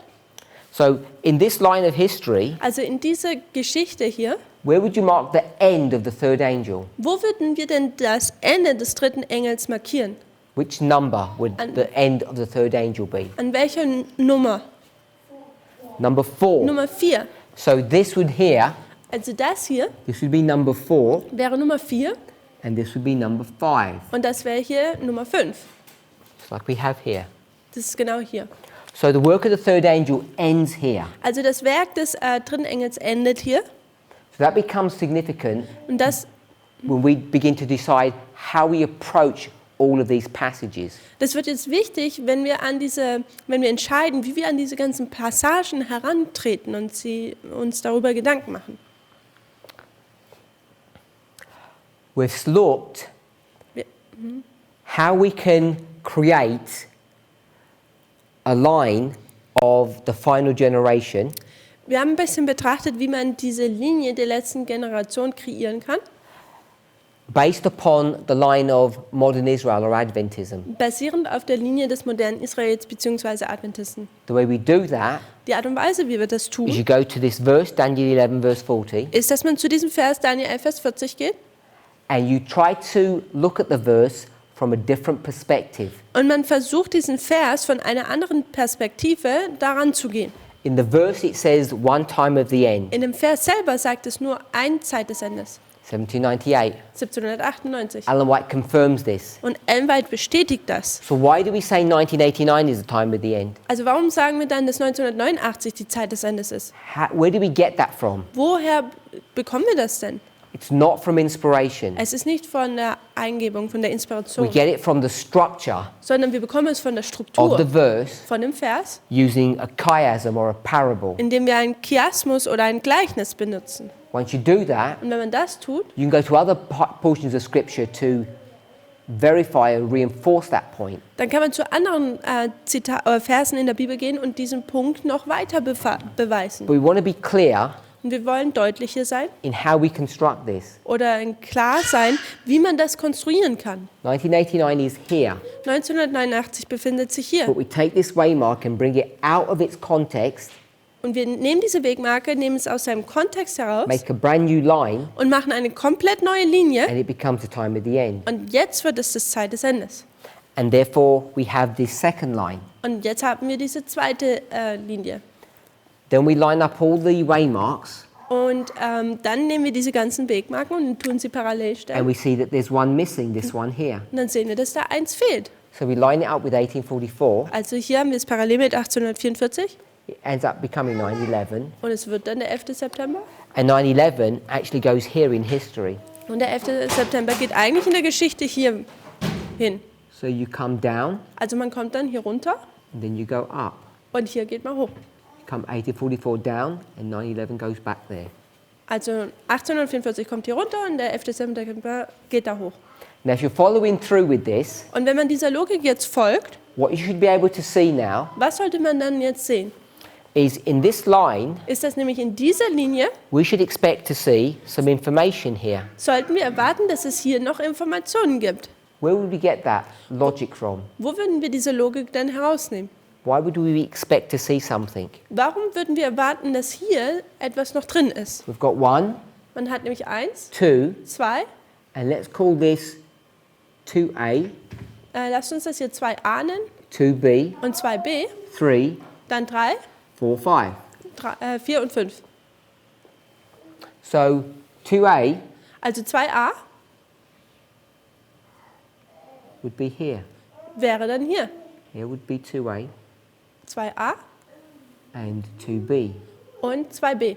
So in this line of history, Also in dieser Geschichte hier, where would you mark the end of the third angel? wo würden wir denn das Ende des dritten Engels markieren? Which number would the end of the third angel be? An welcher Nummer? Number 4. Nummer 4. So this would here, Also das hier this would be number 4, wäre Nummer 4 and this would be number 5. und das wäre hier Nummer 5. Just like we have here. Das ist genau hier. So the work of the third angel ends here. Also das Werk des dritten Engels endet hier. So that becomes significant Und das when we begin to decide how we approach all of these passages. wird jetzt wichtig, wenn wir entscheiden, wie wir an diese ganzen Passagen herantreten und uns darüber Gedanken machen. We've looked how we can create a line of the final generation Wir haben ein bisschen betrachtet, wie man diese Linie der letzten Generation kreieren kann, based upon the line of modern Israel or Adventism. basierend auf der Linie des modernen Israels bzw. Adventisten. The way we do that Die Art und Weise, wie wir das is tun, you go to this verse, Daniel 11, verse 40, ist, dass man zu diesem Vers Daniel 11, Vers 40 geht and you try to look at the verse from a different perspective. und man versucht, diesen Vers von einer anderen Perspektive daran zu gehen. In the verse it says one time of the end. In dem Vers selber sagt es nur eine Zeit des Endes. 1798. 1798. Ellen White confirms this. Und Ellen White bestätigt das. So why do we say 1989 is the time of the end? Also warum sagen wir dann, dass 1989 die Zeit des Endes ist? Where do we get that from? Woher bekommen wir das denn? It's not from inspiration. Es ist nicht von der Eingebung, von der We Inspiration, get it from the structure sondern wir bekommen es von der of Struktur, the verse von dem Vers, using a chiasm or a parable. indem wir einen Chiasmus oder ein Gleichnis benutzen. Once you do that, Und wenn man das tut, you can go to other portions of Scripture to verify or reinforce that point. dann kann man zu anderen Versen in der Bibel gehen und diesen Punkt noch weiter beweisen. But we want to be clear Und wir wollen deutlicher sein in how we construct this. oder klar sein, wie man das konstruieren kann. 1989 is here, 1989 befindet sich but hier. we take this waymark and bring it out of its context, Und wir nehmen diese Wegmarke, nehmen es aus seinem Kontext heraus make a brand new line, und machen eine komplett neue Linie. and it becomes the time of the end. Und jetzt wird es das Zeit des Endes. And therefore, we have this second line. Und jetzt haben wir diese zweite Linie. Then we line up all the waymarks, Und dann nehmen wir diese ganzen Wegmarken und tun sie parallel and stellen. we see that there's one missing, this one here. Und dann sehen wir, dass da eins fehlt. So we line it up with 1844. Also hier haben wir es parallel mit 1844 It ends up becoming 9/11. und es wird dann der 11. September. And 9/11 actually goes here in history. Und der 11. September geht eigentlich in der Geschichte hier hin. So you come down, Also man kommt dann hier runter and then you go up. und hier geht man hoch. You come 1844 down, and 9/11 goes back there. Also 1844 kommt hier runter und der 11. September geht da hoch. Now, if you're following through with this, Und wenn man dieser Logik jetzt folgt, what you should be able to see now was sollte man dann jetzt sehen? is in this line, Ist das nämlich in dieser Linie, we should expect to see some information here. sollten wir erwarten, dass es hier noch Informationen gibt. Where would we get that logic from? Wo würden wir diese Logik dann herausnehmen? Why would we expect to see something? Warum würden wir erwarten, dass hier etwas noch drin ist? We've got 1, Man hat nämlich 1, 2, 2, and let's call this 2A, lasst uns das hier 2a nennen 2B, und 2b, 3, dann 3, 4, 5. 4 und 5. So 2A Also 2a would be here. wäre dann hier. Here would be 2A 2a and 2B. und 2b.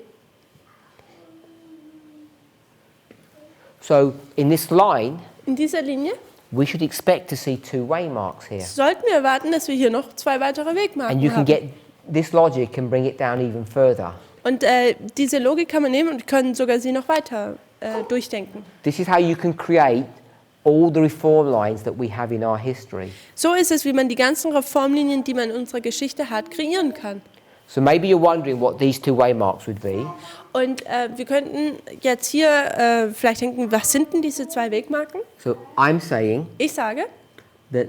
So in this line, In dieser Linie we should expect to see 2 waymarks here. sollten wir erwarten, dass wir hier noch 2 weitere And you Wegmarken can haben. get this logic and bring it down even further. Und diese Logik kann man nehmen und können sogar sie noch weiter durchdenken. This is how you can create all the reform lines that we have in our history. So ist es, wie man die ganzen Reformlinien, die man in unserer Geschichte hat, kreieren kann. So maybe you're wondering what these 2 waymarks would be. Und wir könnten jetzt hier vielleicht denken, was sind denn diese 2 Wegmarken? So I'm saying Ich sage, that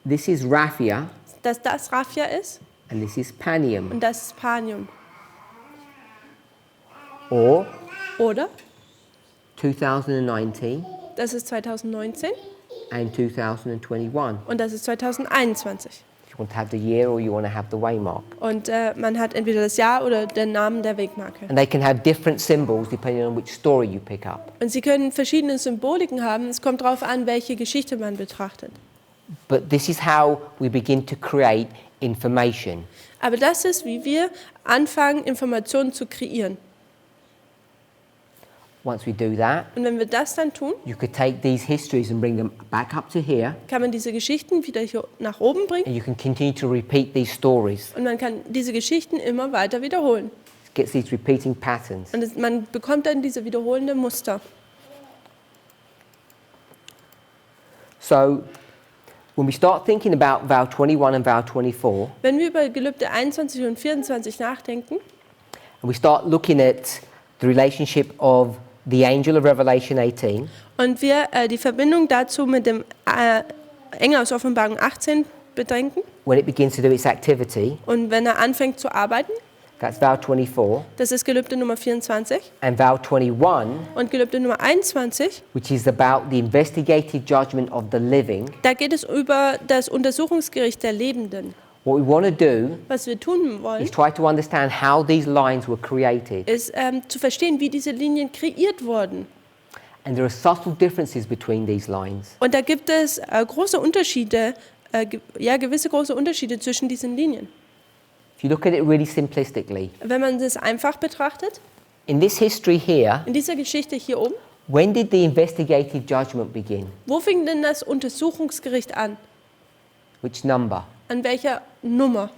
this is raphia dass das Raphia ist and this is panium, und das ist Panium. or Oder 2019 das ist 2019 and 2021. und das ist 2021. You want to have the year or you want to have the waymark. Und man hat entweder das Jahr oder den Namen der Wegmarke. And they can have different symbols depending on which story you pick up. Und sie können verschiedene Symboliken haben. Es kommt darauf an, welche Geschichte man betrachtet. But this is how we begin to create information. Aber das ist, wie wir anfangen, Informationen zu kreieren. Once we do that, Und wenn wir das dann tun, you could take these histories and bring them back up to here, kann man diese Geschichten wieder hier nach oben bringen. and you can continue to repeat these stories. Und man kann diese Geschichten immer weiter wiederholen. It gets these repeating patterns. Und man bekommt dann diese wiederholenden Muster. So when we start thinking about vow 21 and vow 24, Wenn wir über Gelübde 21 und 24 nachdenken and we start looking at the relationship of the angel of Revelation 18 und wir die Verbindung dazu mit dem Engel aus Offenbarung 18 bedenken when it begins to do its activity, und wenn er anfängt zu arbeiten, that's vow 24, das ist Gelübde Nummer 24 and vow 21, und Gelübde Nummer 21, which is about the investigative judgment of the living. da geht es über das Untersuchungsgericht der Lebenden. What we want to do Was wir tun wollen, is try to understand how these lines were created. ist zu verstehen, wie diese Linien kreiert wurden. And there are subtle differences between these lines. Und da gibt es große Unterschiede, gewisse große Unterschiede zwischen diesen Linien. If you look at it really simplistically, Wenn man das einfach betrachtet, in this history here, in dieser Geschichte hier oben, when did the investigative judgment begin? wo fing denn das Untersuchungsgericht an? Which number? An welcher Nummer?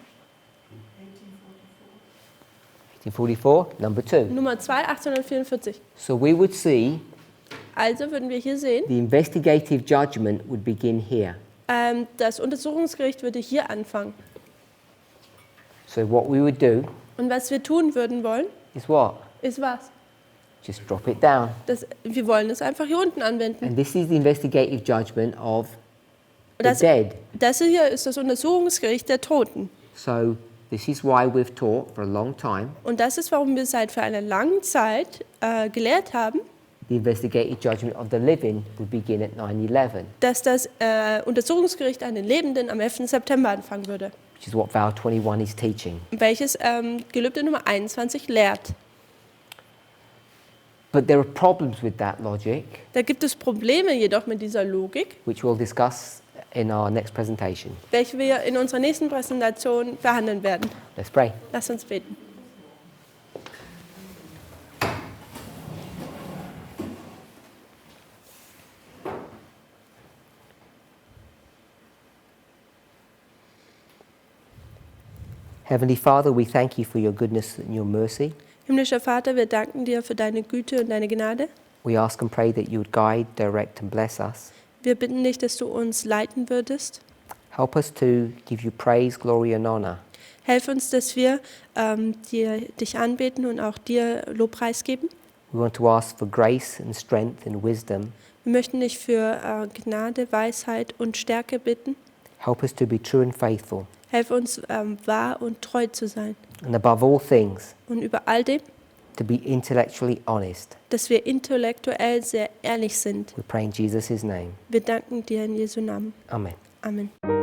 1844, number 2. Nummer 2, 1844. So we would see Also würden wir hier sehen, the investigative judgment would begin here. das Untersuchungsgericht würde hier anfangen. So what we would do Und was wir tun würden wollen, is what? ist was? Just drop it down. Wir wollen es einfach hier unten anwenden. And this is the investigative judgment of the Das, dead. das hier ist das Untersuchungsgericht der Toten. So this is why we've taught for a long time Und das ist, warum wir seit für eine lange Zeit gelehrt haben, the investigative judgment of the living would begin at 9/11, dass das Untersuchungsgericht an den Lebenden am 11. September anfangen würde, which is what Vow 21 is teaching. welches Gelübde Nummer 21 lehrt. But there are problems with that logic, Da gibt es Probleme jedoch mit dieser Logik, which we'll discuss in our next presentation. welche wir in unserer nächsten Präsentation behandeln werden. Let's pray. Lass uns beten. Heavenly Father, we thank you for your goodness and your mercy. Himmlischer Vater, wir danken dir für deine Güte und deine Gnade. We ask and pray that you would guide, direct and bless us. Wir bitten dich, dass du uns leiten würdest. Help us to give you praise, glory and honor. Helf uns, dass wir dich anbeten und auch dir Lobpreis geben. We want to ask for grace and strength and wisdom. Wir möchten dich für Gnade, Weisheit und Stärke bitten. Help us to be true and faithful. Helf uns, wahr und treu zu sein. And above all things, Und über all dem, to be intellectually honest. dass wir intellektuell sehr ehrlich sind. We pray in Jesus' name. Wir danken dir in Jesu Namen. Amen. Amen.